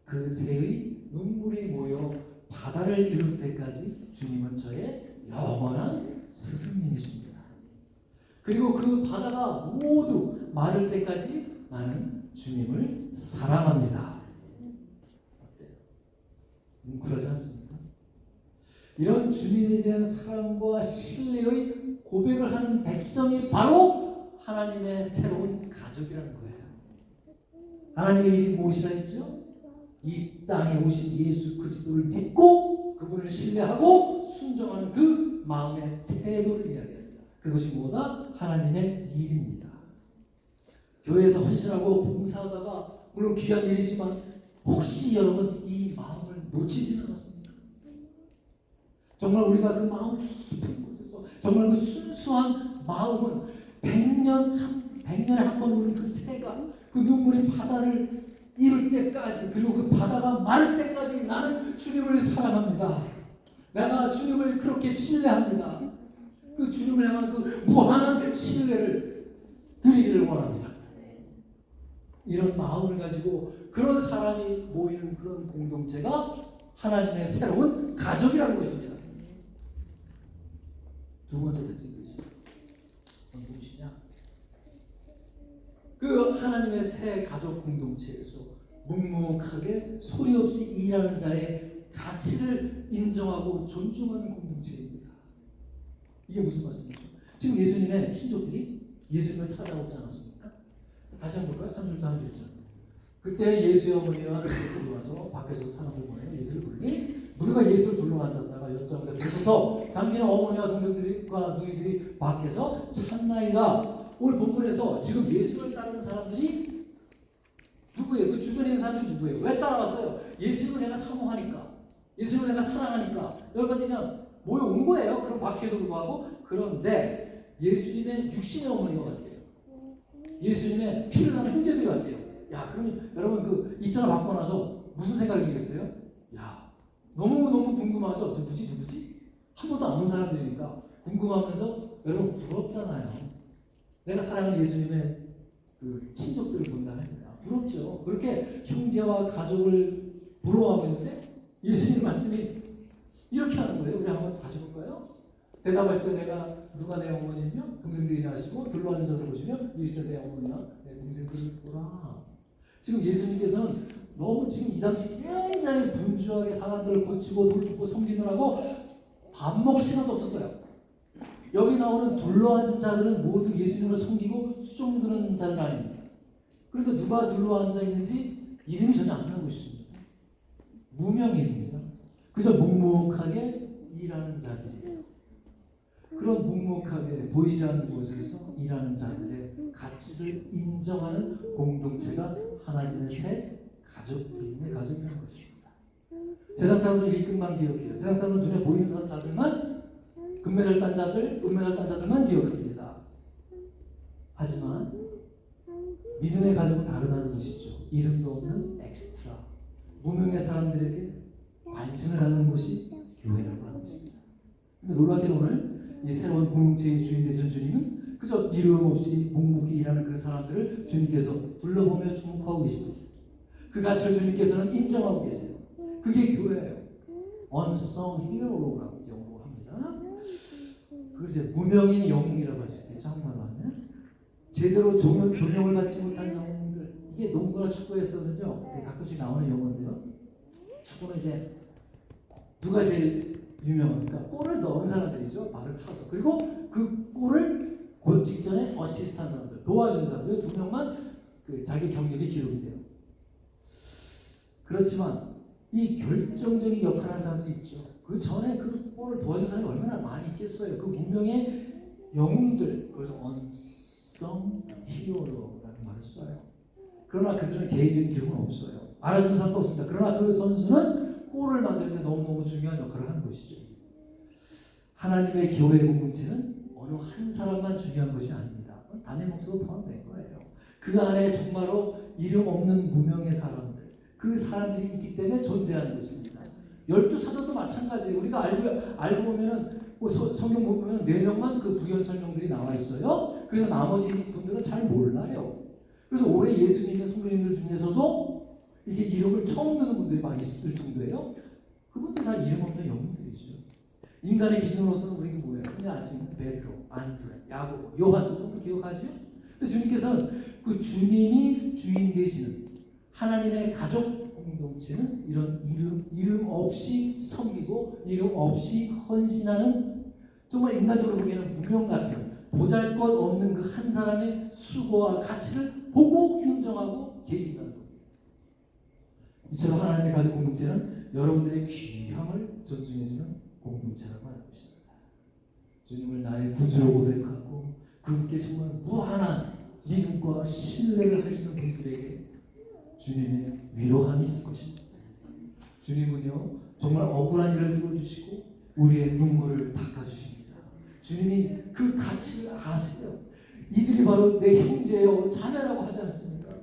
그 새의 눈물이 모여 바다를 이룰 때까지 주님은 저의 영원한 스승님이십니다. 그리고 그 바다가 모두 마를 때까지 나는 주님을 사랑합니다. 어때요? 뭉클하지 않습니까? 이런 주님에 대한 사랑과 신뢰의 고백을 하는 백성이 바로 하나님의 새로운 가족이라는 거예요. 하나님의 이름이 무엇이라 했죠? 이 땅에 오신 예수 그리스도를 믿고 그분을 신뢰하고 순종하는 그 마음의 태도를 이야기합니다. 그것이 뭐다? 하나님의 일입니다. 교회에서 헌신하고 봉사하다가 물론 귀한 일이지만 혹시 여러분 이 마음을 놓치지는 않았습니까? 정말 우리가 그 마음 깊은 곳에서 정말 그 순수한 마음은 100년에 한 번 우는 그 새가 그 눈물이 바다를 이룰 때까지 그리고 그 바다가 마를 때까지 나는 주님을 사랑합니다. 내가 주님을 그렇게 신뢰합니다. 그 주님을 향한 그 무한한 신뢰를 드리기를 원합니다. 이런 마음을 가지고 그런 사람이 모이는 그런 공동체가 하나님의 새로운 가족이라는 것입니다. 두 번째 특징이 무엇이냐? 그 하나님의 새 가족 공동체에서 묵묵하게 소리 없이 일하는 자의 가치를 인정하고 존중하는 공동체입니다. 이게 무슨 말씀이죠? 지금 예수님의 친족들이 예수님을 찾아오지 않았습니까? 다시 한번 볼까요? 3절 4절이죠. 그때 예수의 어머니와 그들이 와서 밖에서 사람들 보내요. 예수를 부르니 누가 예수를 둘러앉았다가 여쭤보되 보소서 당신의 어머니와 동생들과 누이들이 밖에서 찾나이다. 오늘 본문에서 지금 예수를 따르는 사람들이 누구예요? 그 주변에 있는 사람들이 누구예요? 왜 따라왔어요? 예수님을 내가 사모하니까, 예수님을 내가 사랑하니까 여기까지 그냥 모여온 거예요. 그럼 밖에도 불구하고. 그런데 예수님의 육신의 어머니가 왔대요. 예수님의 피를 나는 형제들이 왔대요. 야, 그러면 여러분 그 입장을 받고 나서 무슨 생각이 들겠어요? 야, 너무너무 궁금하죠? 누구지? 한 번도 안 본 사람들이니까 궁금하면서 여러분 부럽잖아요. 내가 사랑하는 예수님의 그 친족들을 본다 하니까 부럽죠. 그렇게 형제와 가족을 부러워하고 있는데 예수님 말씀이 이렇게 하는 거예요. 우리 한번 다시 볼까요? 대답했을 때 내가 누가 내 어머니며 동생들이냐 하시고 둘러앉은 자들 보시면 이리서 내 어머니와 내 동생들을 보라. 지금 예수님께서는 너무 지금 이 당시 굉장히 분주하게 사람들을 고치고 돌보고 섬기느라고 밥 먹을 시간도 없었어요. 여기 나오는 둘러앉은 자들은 모두 예수님을 섬기고 수종 드는 자는 아닙니다. 그런데 누가 둘러앉아 있는지 이름이 전혀 안 나오고 있습니다. 무명입니다. 그저 묵묵하게 일하는 자들이에요. 그런 묵묵하게 보이지 않는 곳에서 일하는 자들의 가치를 인정하는 공동체가 하나님의 새 가족, 믿음의 가족이라는 것입니다. 세상 사람들은 1등만 기억해요. 세상 사람들은 눈에 보이는 자들만, 금메달 딴 자들만 기억합니다. 하지만 믿음의 가족은 다르다는 것이죠. 이름도 없는 엑스트라, 무명의 사람들에게 관심을 갖는 것이 교회라고 하는 것입니다. 근데 놀랍게도 오늘 이 새로운 공동체의 주인 되시는 주님은 그저 이름 없이 묵묵히 일하는 그 사람들을 주님께서 둘러보며 주목하고 계십니다. 그 가치를 주님께서는 인정하고 계세요. 그게 교회예요. unsung hero라고 영어로 합니다. 그래서 무명의 영웅이라고 할 수 있겠죠. 한국말로 하면 제대로 조명을 받지 못한 영웅들. 이게 농구나 축구에서는요 가끔씩 나오는 용어인데요. 축구는 이제 누가 제일 유명합니까? 골을 넣은 사람들이죠. 발을 쳐서. 그리고 그 골을 곧 직전에 어시스트한 사람들, 도와준 사람들, 두 명만 그 자기 경력이 기록이 돼요. 그렇지만 이 결정적인 역할을 하는 사람들이 있죠. 그 전에 그 골을 도와준 사람이 얼마나 많이 있겠어요. 그 무명의 영웅들, 그래서 unsung hero라는 말을 써요. 그러나 그들은 개인적인 기록은 없어요. 알아주는 사람도 없습니다. 그러나 그 선수는 골을 만드는데 너무너무 중요한 역할을 하는 것이죠. 하나님의 교회 공동체는 어느 한 사람만 중요한 것이 아닙니다. 단의 목소도 포함된 거예요. 그 안에 정말로 이름 없는 무명의 사람들, 그 사람들이 있기 때문에 존재하는 것입니다. 12사도도 마찬가지예요. 우리가 알고 보면은 성경 보면 4명만 그 부연 설명들이 나와 있어요. 그래서 나머지 분들은 잘 몰라요. 그래서 올해 예수 믿는 성도님들 중에서도 이게 이름을 처음 듣는 분들이 많이 있을 정도예요. 그분들 다 이름 없는 영웅들이죠. 인간의 기준으로서는 우리가 뭐예요? 그냥 알 수 있는 베드로, 안드레, 야고보, 요한, 이 정도 기억하죠? 근데 주님께서는 그 주님이 주인 되시는 하나님의 가족 공동체는 이런 이름 없이 섬기고 이름 없이 헌신하는 정말 인간적으로 보기에는 무명 같은 보잘것없는 그 한 사람의 수고와 가치를 보고 인정하고 계신다는 겁니다. 이처럼 하나님의 가족 공동체는 여러분들의 귀함을 존중해주는 공동체라고 하는 것입니다. 주님을 나의 구주로 고백하고 그분께 정말 무한한 믿음과 신뢰를 하시는 분들에게 주님의 위로함이 있을 것입니다. 주님은요 정말 억울한 일을 들어주시고 우리의 눈물을 닦아주십니다. 주님이 그 가치를 아세요. 이들이 바로 내 형제요 자매라고 하지 않습니까?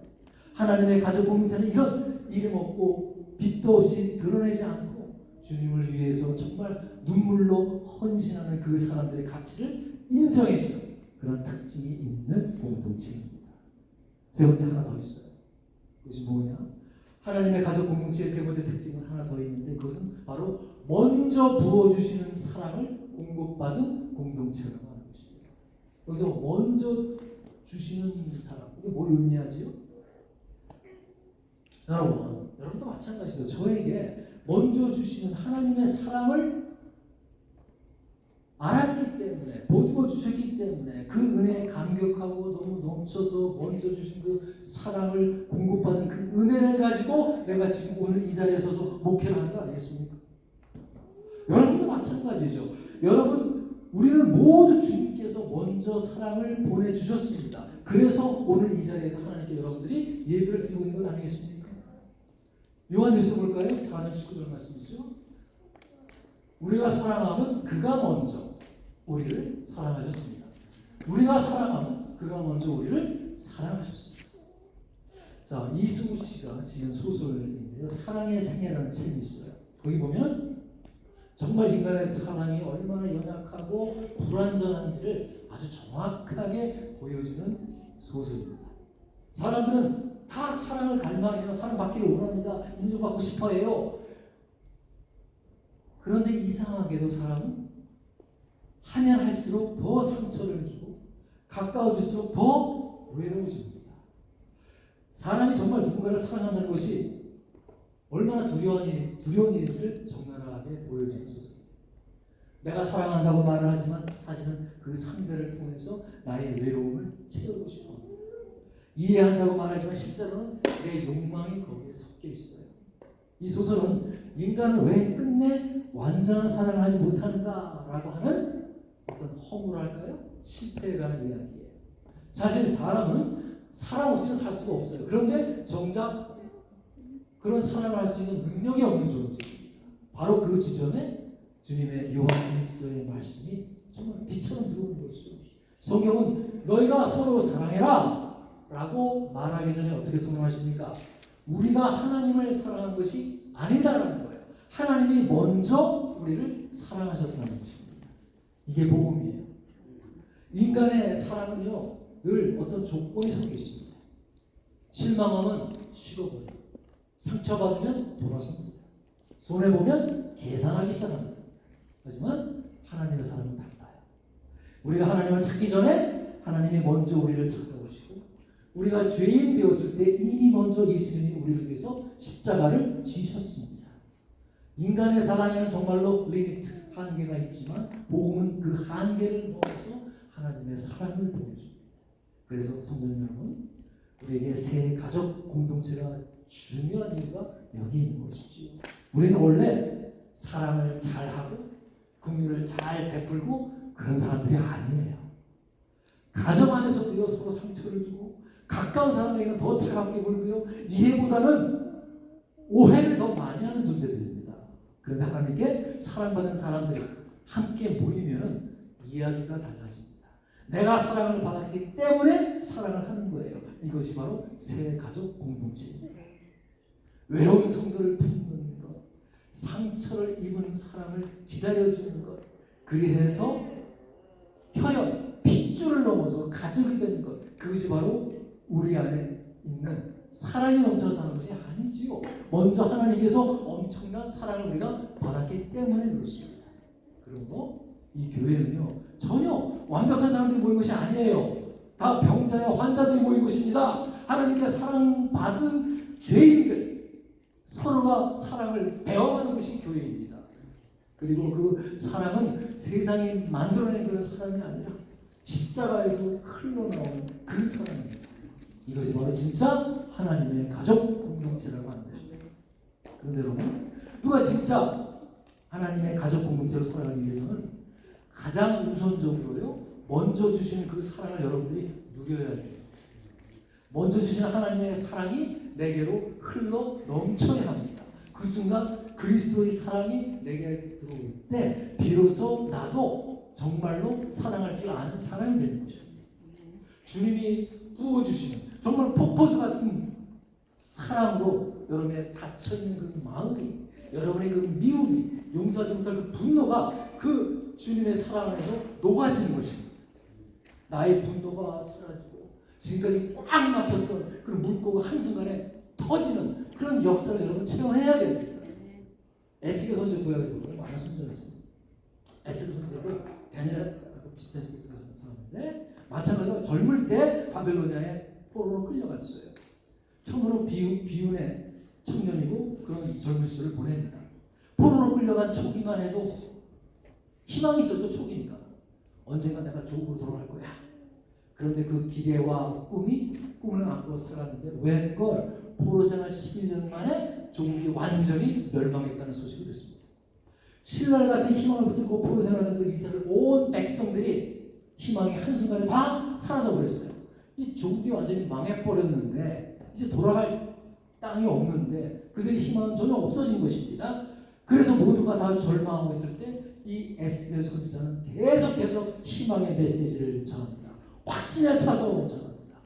하나님의 가족 공동체는 이런 이름 없고 빛도 없이 드러내지 않고 주님을 위해서 정말 눈물로 헌신하는 그 사람들의 가치를 인정해주는 그런 특징이 있는 공동체입니다. 세 번째 하나 더 있어요. 그것이 뭐냐? 하나님의 가족 공동체의 세 번째 특징은 하나 더 있는데 그것은 바로 먼저 부어주시는 사랑을 공급받은 공동체라고 하는 것입니다. 여기서 먼저 주시는 사람, 이게 뭘 의미하지요? 여러분도 마찬가지죠. 저에게 먼저 주시는 하나님의 사랑을 알았기 때문에, 보듬어 주셨기 때문에 그 은혜에 감격하고 너무 넘쳐서 먼저 주신 그 사랑을 공급받는 그 은혜를 가지고 내가 지금 오늘 이 자리에 서서 목회를 하는 거 아니겠습니까? 여러분도 마찬가지죠. 여러분, 우리는 모두 주님께서 먼저 사랑을 보내주셨습니다. 그래서 오늘 이 자리에서 하나님께 여러분들이 예배를 드리고 있는 것 아니겠습니까? 요한일서 볼까요? 4장 19절 말씀이죠. 우리가 사랑하면 그가 먼저 우리를 사랑하셨습니다. 우리가 사랑하면 그가 먼저 우리를 사랑하셨습니다. 자, 이승우 씨가 지은 소설인데요. 사랑의 생애라는 책이 있어요. 거기 보면 정말 인간의 사랑이 얼마나 연약하고 불완전한지를 아주 정확하게 보여주는 소설입니다. 사람들은 다 사랑을 갈망해요. 사랑받기를 원합니다. 인정받고 싶어해요. 그런데 이상하게도 사람은 하면 할수록 더 상처를 주고 가까워질수록 더 외로워집니다. 사람이 정말 누군가를 사랑한다는 것이 얼마나 두려운 일인지를 적나라하게 보여주는 소설입니다. 내가 사랑한다고 말을 하지만 사실은 그 상대를 통해서 나의 외로움을 채우고 싶어 합니다. 이해한다고 말하지만 실제로는 내 욕망이 거기에 섞여 있어요. 이 소설은 인간은 왜 끝내 완전한 사랑을 하지 못하는가라고 하는 어떤 허물할까요? 실패해가는 이야기예요. 사실 사람은 사랑 없이는 살 수가 없어요. 그런데 정작 그런 사랑을 할 수 있는 능력이 없는 존재입니다. 바로 그 지점에 주님의 요한일서의 말씀이 정말 빛처럼 들어오는 것이죠. 성경은 너희가 서로 사랑해라 라고 말하기 전에 어떻게 설명하십니까? 우리가 하나님을 사랑한 것이 아니다라는 거예요. 하나님이 먼저 우리를 사랑하셨다는 것입니다. 이게 복음이에요. 인간의 사랑은요 늘 어떤 조건이 섞여 있습니다. 실망하면 식어버려요. 상처받으면 돌아섭니다. 손해보면 계산하기 시작합니다. 하지만 하나님의 사랑은 달라요. 우리가 하나님을 찾기 전에 하나님이 먼저 우리를 찾아오시고 우리가 죄인 되었을 때 이미 먼저 예수님이 우리를 위해서 십자가를 지셨습니다. 인간의 사랑에는 정말로 리미트, 한계가 있지만 복음은 그 한계를 넘어서 하나님의 사랑을 보여줍니다. 그래서 성도님 여러분, 우리에게 새 가족 공동체가 중요한 이유가 여기 있는 것이지요. 우리는 원래 사랑을 잘하고 긍휼을 잘 베풀고 그런 사람들이 아니에요. 가정 안에서도요 서로 상처를 주고 가까운 사람에게는 더 차갑게 굴고요 이해보다는 오해를 더 많이 하는 존재들입니다. 그런데 하나님께 사랑받는 사람들이 함께 모이면 이야기가 달라집니다. 내가 사랑을 받았기 때문에 사랑을 하는 거예요. 이것이 바로 새 가족 공동체입니다. 외로운 성도를 품는 것, 상처를 입은 사람을 기다려주는 것, 그리해서 혈연, 핏줄을 넘어서 가족이 되는 것, 그것이 바로 우리 안에 있는 사랑이 넘쳐 사는 것이 아니지요. 먼저 하나님께서 엄청난 사랑을 우리가 받았기 때문에 그렇습니다. 그리고 이 교회는요 전혀 완벽한 사람들이 모인 것이 아니에요. 다 병자와 환자들이 모인 것입니다. 하나님께 사랑받은 죄인들 서로가 사랑을 배워가는 것이 교회입니다. 그리고 그 사랑은 세상이 만들어낸 그런 사랑이 아니라 십자가에서 흘러나오는 그 사랑입니다. 이것이 바로 진짜 하나님의 가족 공동체라고 하는 것입니다. 그런데 여러분, 누가 진짜 하나님의 가족 공동체로 살아가기 위해서는 가장 우선적으로요 먼저 주시는 그 사랑을 여러분들이 누려야 돼요. 먼저 주시는 하나님의 사랑이 내게로 흘러 넘쳐야 합니다. 그 순간 그리스도의 사랑이 내게 들어올 때 비로소 나도 정말로 사랑할 줄 아는 사람이 되는 것입니다. 주님이 부어주시는 정말 폭포수 같은 사랑으로 여러분의 닫혀있는 그 마음이, 여러분의 그 미움이, 용서하지 못할 그 분노가 그 주님의 사랑 안에서 녹아지는 것입니다. 나의 분노가 사라지고 지금까지 꽉 막혔던 그런 물고가 한순간에 터지는 그런 역사를 여러분 체험해야 됩니다. 에스겔 선지자 구약에서 많은 선지자가 있습니다. 에스겔 선지자도 데니엘과 비슷한 사람인데 마찬가지로 젊을 때 바벨로니아에 포로로 끌려갔어요. 처음으로 비운의 청년이고 그런 젊은 시절을 보냅니다. 포로로 끌려간 초기만 해도 희망이 있었죠. 초기니까. 언젠가 내가 조국으로 돌아갈 거야. 그런데 그 기대와 꿈을 안고 살았는데 웬걸 포로 생활 11년 만에 조국이 완전히 멸망했다는 소식을 듣습니다. 신랄 같은 희망을 붙들고 포로 생활하던 그 이스라엘 온 백성들이 희망이 한순간에 다 사라져버렸어요. 이 조국이 완전히 망해버렸는데 이제 돌아갈 땅이 없는데 그들의 희망은 전혀 없어진 것입니다. 그래서 모두가 다 절망하고 있을 때 이 에스겔 선지자는 계속해서 희망의 메시지를 전합니다. 확신의 차서를 전합니다.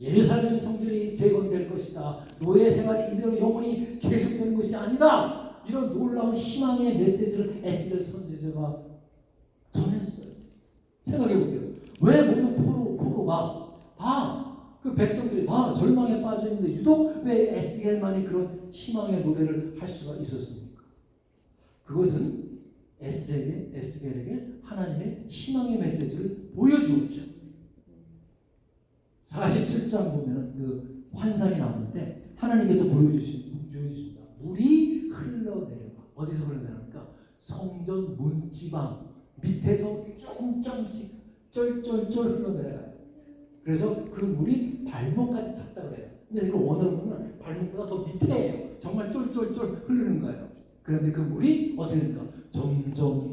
예루살렘 성전이 재건될 것이다. 노예 생활이 이대로 영원히 계속되는 것이 아니다. 이런 놀라운 희망의 메시지를 에스겔 선지자가 전했어요. 생각해보세요. 왜 모든 포로가 다 그 백성들이 다 절망에 빠져 있는데 유독 왜 에스겔만이 그런 희망의 노래를 할 수가 있었습니까? 그것은 에스겔에게 하나님의 희망의 메시지를 보여주었죠. 47장 보면 그 환상이 나오는데 하나님께서 보여주신다. 물이 흘러내려가. 어디서 흘러내려갑니까? 성전 문지방 밑에서 조금씩 쫄쫄쫄 흘러내려가요. 그래서 그 물이 발목까지 찼다고 해요. 근데 이거 원어로 보면 발목보다 더 밑에예요. 정말 쫄쫄쫄 흐르는 거예요. 그런데 그 물이 어떻게 됩니까? 점점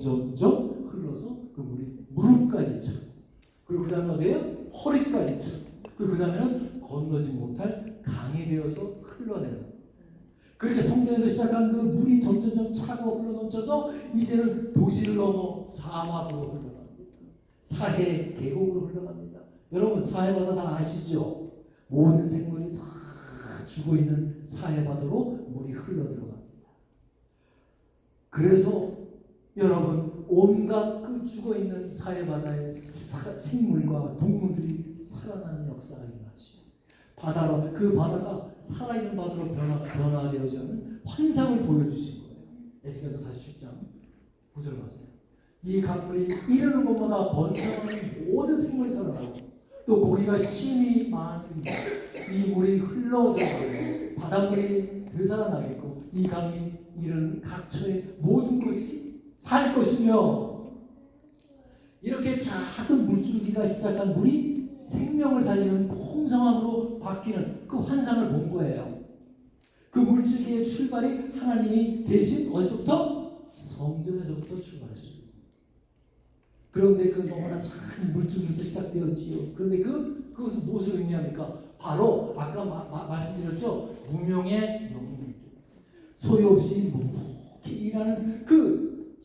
흘러서 그 물이 무릎까지 차. 그리고 그 다음에 어디에요? 허리까지 차. 그 다음에는 건너지 못할 강이 되어서 흘러내려요. 그렇게 성전에서 시작한 그 물이 점점 차고 흘러넘쳐서 이제는 도시를 넘어 사막으로 흘러갑니다. 사해 계곡으로 흘러갑니다. 여러분 사해바다 다 아시죠? 모든 생물이 다 죽어있는 사해바다로 물이 흘러들어갑니다. 그래서 여러분 온갖 그 죽어있는 사해바다의 생물과 동물들이 살아나는 역사가 일어나죠. 바다로 그 바다가 살아있는 바다로 변화되어지 않는 환상을 보여주신 거예요. 에스겔서 47장 9절 보세요. 이 강물이 이르는 곳마다 번성하는 모든 생물이 살아나고 또 고기가 심히 많으니 이 물이 흘러들어가고 바닷물이 되살아나겠고 이 강이 이르는 각처의 모든 것이 살 것이며 이렇게 작은 물줄기가 시작한 물이 생명을 살리는 풍성함으로 바뀌는 그 환상을 본 거예요. 그 물줄기의 출발이 하나님이 대신 어디서부터? 성전에서부터 출발했습니다. 그런데 그 너무나 작은 물줄기부터 시작되었지요. 그런데 그것은 무엇을 의미합니까? 바로 아까 말씀드렸죠. 무명의 영웅, 소리없이 묵묵히 일하는 그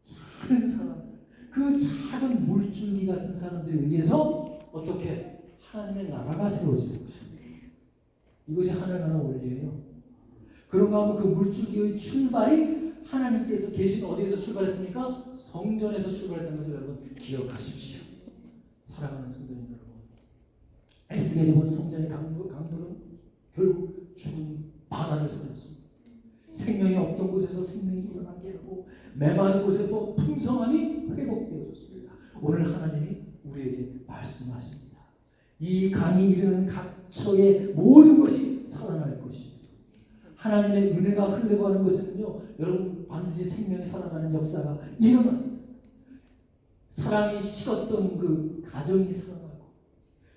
작은 사람, 그 작은 물줄기 같은 사람들에 의해서 어떻게 하나님의 나라가 세워지는 것입니다. 이것이 하나님 나라 원리예요. 그런가 하면 그 물줄기의 출발이 하나님께서 계신 어디에서 출발했습니까? 성전에서 출발했다는 것을 여러분 기억하십시오. 사랑하는 성도님 여러분, 에스겔이 본 성전의 강물은 결국 죽은 바다를 살렸습니다. 생명이 없던 곳에서 생명이 일어나게 하고 메마른 곳에서 풍성함이 회복되어졌습니다. 오늘 하나님이 우리에게 말씀하십니다. 이 강이 이르는 각처의 모든 것이 살아날 것입니다. 하나님의 은혜가 흘러가는 곳에는요, 여러분 반드시 생명이 살아나는 역사가 일어납니다. 사랑이 식었던 그 가정이 살아나고,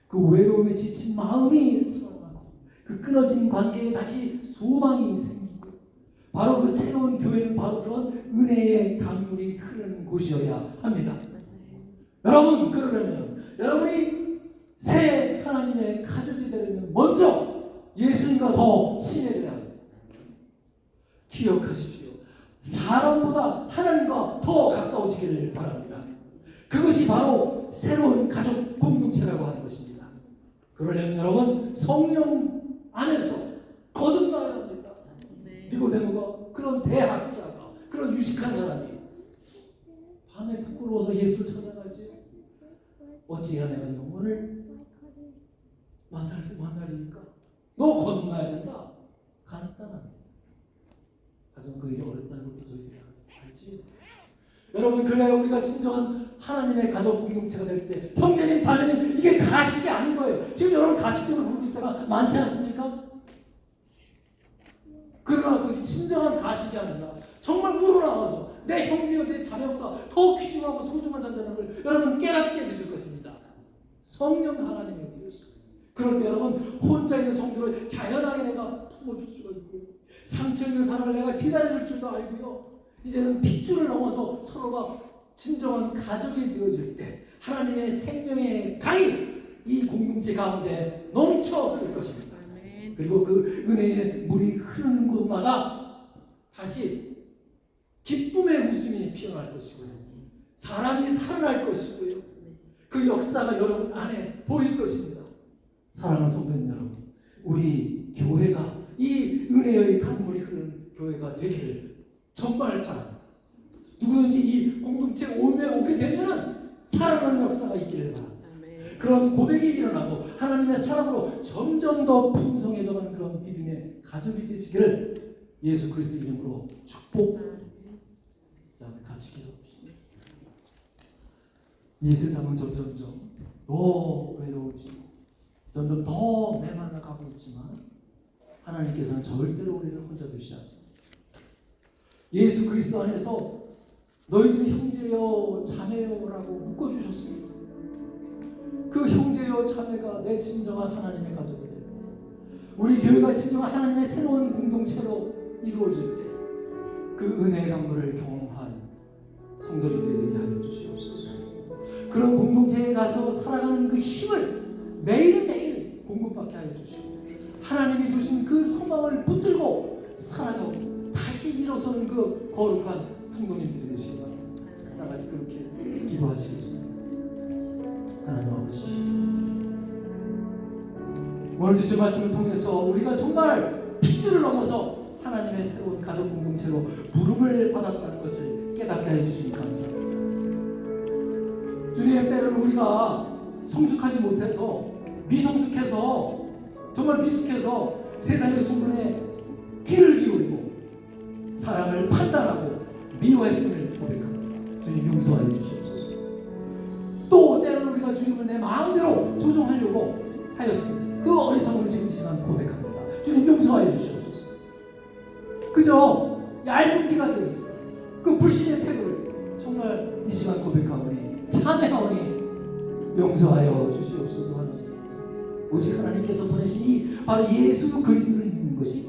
그 외로움에 지친 마음이 살아나고, 그 끊어진 관계에 다시 소망이 생기고, 바로 그 새로운 교회는 바로 그런 은혜의 강물이 흐르는 곳이어야 합니다. 여러분, 그러려면 여러분이 새 하나님의 가족이 되려면 먼저 예수님과 더 친해져야 합니다. 기억하십시오. 사람보다 하나님과 더 가까워지기를 바랍니다. 그것이 바로 새로운 가족 공동체라고 하는 것입니다. 그러려면 여러분 성령 안에서 거듭나야 합니다. 니고데모가 그런 대학자가 그런 유식한 사람이 밤에 부끄러워서 예수를 찾아가지 어찌해야 내가 영혼을 만나리니까 너 거듭나야 된다. 간단합니다. 하지만 그게 어렵다는 것도 저희들이 알지. 여러분 그래야 우리가 진정한 하나님의 가족 공동체가 될 때 형제님 자매님 이게 가식이 아닌 거예요. 지금 여러분 가식적으로 부르실 때가 많지 않습니까? 그러나 그것이 진정한 가식이 아니라 정말 우러나와서 내 형제와 내 자매보다 더 귀중하고 소중한 자라는 걸 여러분 깨닫게 해주실 것입니다. 성령 하나님의 것이. 그럴 때 여러분 혼자 있는 성도를 자연하게 내가 품어줄 수가 있고 상처 있는 사람을 내가 기다려줄 줄도 알고요. 이제는 핏줄을 넘어서 서로가 진정한 가족이 되어질 때 하나님의 생명의 강이 이 공동체 가운데 넘쳐 흐를 것입니다. 그리고 그 은혜의 물이 흐르는 곳마다 다시 기쁨의 웃음이 피어날 것이고요. 사람이 살아날 것이고요. 그 역사가 여러분 안에 보일 것입니다. 사랑하는 성도님 여러분, 우리 교회가 이 은혜의 강물이 흐르는 교회가 되기를 정말 바랍니다. 누구든지 이 공동체에 오게 되면 살아나는 역사가 있기를 바랍니다. 그런 고백이 일어나고 하나님의 사랑으로 점점 더 풍성해져가는 그런 믿음의 가족이 되시기를 예수 그리스도 이름으로 축복합니다. 자, 같이 기도합시다. 이 세상은 점점 더 외로워지고 점점 더 메말라 가고 있지만 하나님께서는 절대로 우리를 혼자 두시지 않습니다. 예수 그리스도 안에서 너희들이 형제여 자매여라고 묶어주셨습니다. 그 형제여 자매가 내 진정한 하나님의 가족이 되고 우리 교회가 진정한 하나님의 새로운 공동체로 이루어질 때 그 은혜의 강물을 경험한 성도님들이 되게 하여 주시옵소서. 그런 공동체에 가서 살아가는 그 힘을 매일매일 공급받게 하여 주시고 하나님이 주신 그 소망을 붙들고 살아가고 다시 일어서는 그 거룩한 성도님들이 되시기 바랍니다. 나같이 그렇게 기도하시겠습니다. 하나님 아버지, 오늘 주신 말씀을 통해서 우리가 정말 핏줄을 넘어서 하나님의 새로운 가족 공동체로 부름을 받았다는 것을 깨닫게 해주시니 감사합니다. 주님, 때로는 우리가 성숙하지 못해서 미성숙해서 정말 미숙해서 세상의 소문에 귀를 기울이고 사랑을 판단하고 미워했음을 고백합니다. 주님 용서하여 주시옵소서. 또 때로는 우리가 주님을 내 마음대로 조종하려고 하였습니다. 그 어리석음을 지금 이 시간 고백합니다. 주님 용서하여 주시옵소서. 그저 얇은 기가 되었습니다. 그 불신의 태도를 정말 이 시간 고백하오니 참회하오니 용서하여 주시옵소서. 하나님, 오직 하나님께서 보내신 이 바로 예수 그리스도를 믿는 것이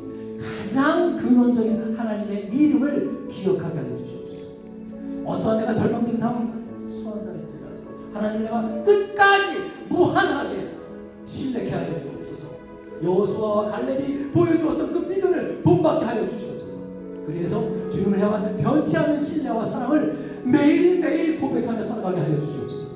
가장 근원적인 하나님의 이름을 기억하게 하여 주시옵소서. 어떠한 내가 절망적인 상황을 처한다 할지라도 하나님, 내가 끝까지 무한하게 신뢰케 하여 주옵소서. 여호수아와 갈렙이 보여주었던 그 믿음을 본받게 하여 주시옵소서. 그래서 주님을 향한 변치 않는 신뢰와 사랑을 매일매일 고백하며 살아가게 하여 주시옵소서.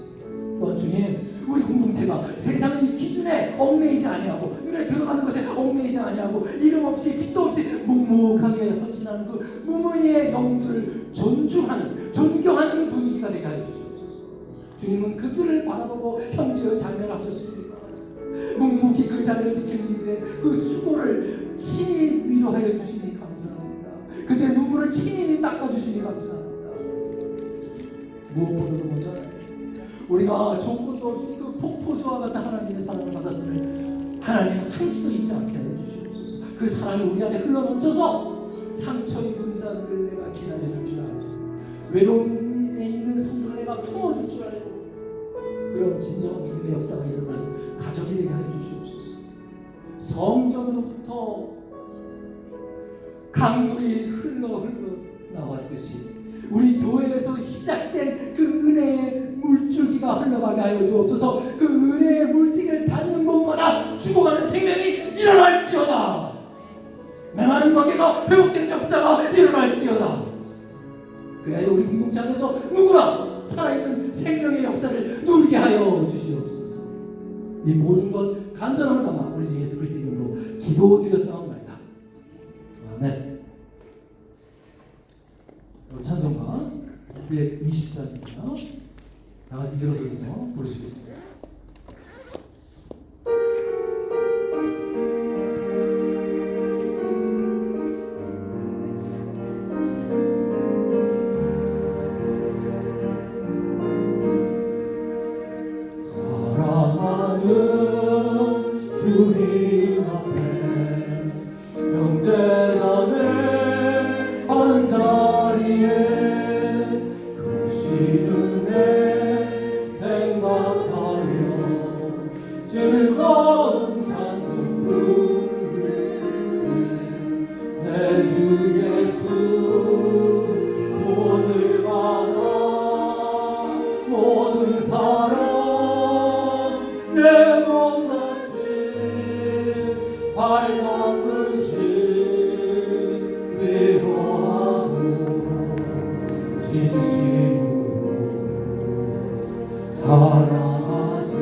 또한 주님, 우리 공동체가 세상의 기준에 얽매이지 아니하고 눈에 들어가는 것에 얽매이지 아니하고 이름 없이 빛도 없이 묵묵하게 헌신하는 그 무문의 영들을 존경하는 분위기가 되게 하여 주시옵소서. 주님은 그들을 바라보고 형제여 자매라 하셨습니다. 묵묵히 그 자리를 지키는 이들의 그 수고를 친히 위로하여 주시니 감사합니다. 그들의 눈물을 친히 닦아주시니 감사합니다. 무엇보다도 먼저 우리가 조건도 없이 그 폭포수와 같은 하나님의 사랑을 받았으면 하나님 한시도 잊지 않게 하여 주시옵소서. 그 사랑이 우리 안에 흘러넘쳐서 상처 입은 자들을 내가 기다려줄 줄 알고 외로움에 있는 성도를 내가 품어줄 줄 알고 그런 진정한 믿음의 역사가 일어나는 가족이 되게 하여 주시옵소서. 성전으로부터 강물이 흘러 나왔듯이 우리 교회에서 시작된 그 은혜의 물줄기가 흘러가게 하여 주옵소서. 그 은혜의 물줄기를 닿는 곳마다 죽어가는 생명이 일어날지어다. 메마른 관계가 회복되는 역사가 일어날지어다. 그래야 우리 공동체 안에서 누구나 살아있는 생명의 역사를 누리게 하여 주시옵소서. 이 모든 것 간절함을 담아 우리 주 예수 그리스도 이름으로 기도드렸사옵나이다. 아멘. 찬송가 920장입니다. 다같이 일어서서 부르시겠습니다. 사랑하는 주님 앞에 형제자매 한자리에 그 시는 내 생각하며 즐거운 찬송 부르네. 내 주 예수 오늘 받아 모든 사랑 내 몸같이 발닦은 신 위로하고 진심으로 사랑하세.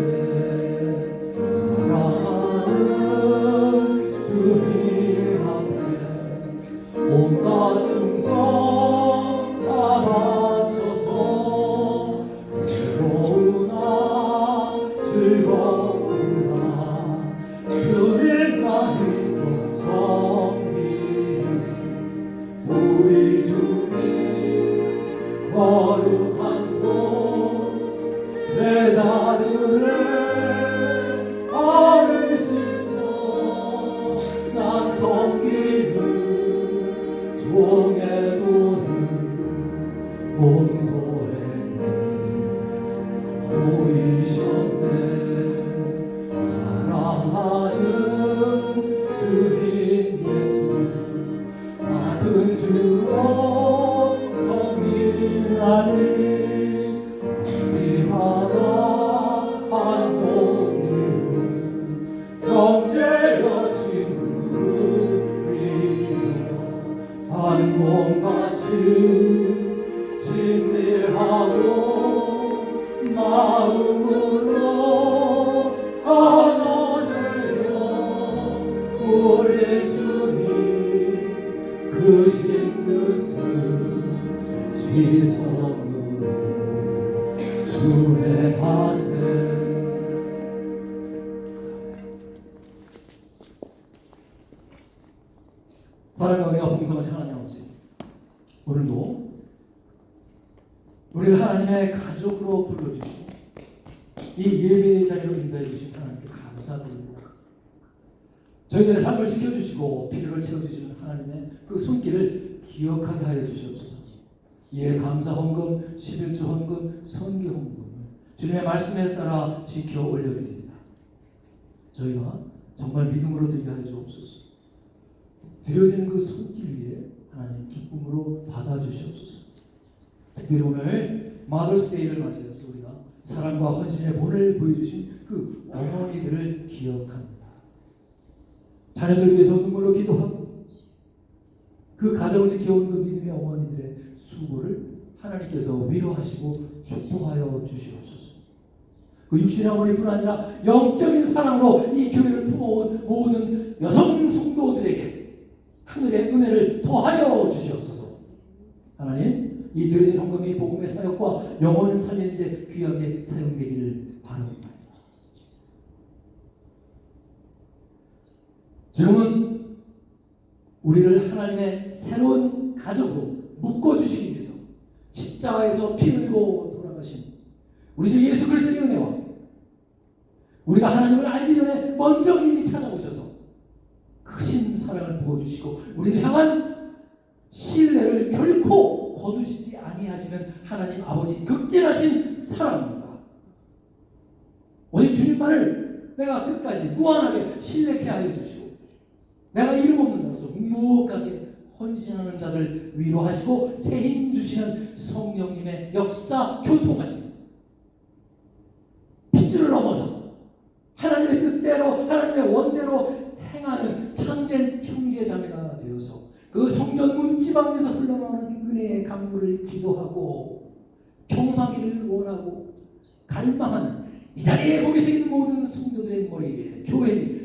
사랑하는 주님 앞에 온갖 충성 다 바쳐서 외로우나 즐거우나 주님만 힘써 섬기는 우리 주님 거룩한 손 제자들의 발을 씻어 난 섬기는 종의 도나 용서해 보이셨네 사랑하는 주님 예수 같은 주로 섬기나니 어디마다 한 몸이 형제여 친구를 위하여 한 몸같이 진리하고 마음으로 하나 되어 우리 주님 크신 뜻을 지성으로 주행하세 사랑과 은혜가 풍성하신 하나님 아버지, 오늘도 우리를 하나님의 가족으로 불러주시고 이 예배의 자리로 인도해 주신 하나님께 감사드립니다. 저희들의 삶을 지켜주시고 필요를 채워주시는 하나님의 그 손길을 기억하게 하여 주시옵소서. 이에 감사 헌금, 11조 헌금, 선교 헌금을 주님의 말씀에 따라 지켜 올려드립니다. 저희가 정말 믿음으로 드리게 하여 주옵소서. 드려지는 그 손길 위에 하나님 기쁨으로 받아주시옵소서. 특별히 오늘 마더스데이를 맞이해서 우리가 사랑과 헌신의 본을 보여주신 그 어머니들을 기억합니다. 자녀들 위해서 눈물로 기도하고 그 가정을 지켜온 그 믿음의 어머니들의 수고를 하나님께서 위로하시고 축복하여 주시옵소서. 그 육신의 어머니뿐 아니라 영적인 사랑으로 이 교회를 품어온 모든 여성 성도들에게 하늘의 은혜를 더하여 주시옵소서. 하나님, 이 드려진 헌금이 복음의 사역과 영혼을 살리는 데 귀하게 사용되기를 바랍니다. 지금은 우리를 하나님의 새로운 가족으로 묶어주시기 위해서 십자가에서 피 흘리고 돌아가신 우리 주 예수 그리스도의 은혜와 우리가 하나님을 알기 전에 먼저 이미 찾아오셔서 크신 사랑을 부어주시고 우리를 향한 신뢰를 결코 거두시지 아니하시는 하나님 아버지 극진하신 사랑입니다. 오직 주님만을 내가 끝까지 무한하게 신뢰케 하여 주시고 내가 이름 없는 자로서 묵묵하게 헌신하는 자들 위로하시고 새 힘 주시는 성령님의 역사 교통하시는 핏줄을 넘어서 하나님의 뜻대로 하나님의 원대로 행하는 참된 형제자매가 되어서 그 성전 문지방에서 흘러나오는 은혜의 강물을 기도하고 경험하기를 원하고 갈망하는 이 자리에 거기 계신 모든 성도들의 머리 위에 교회의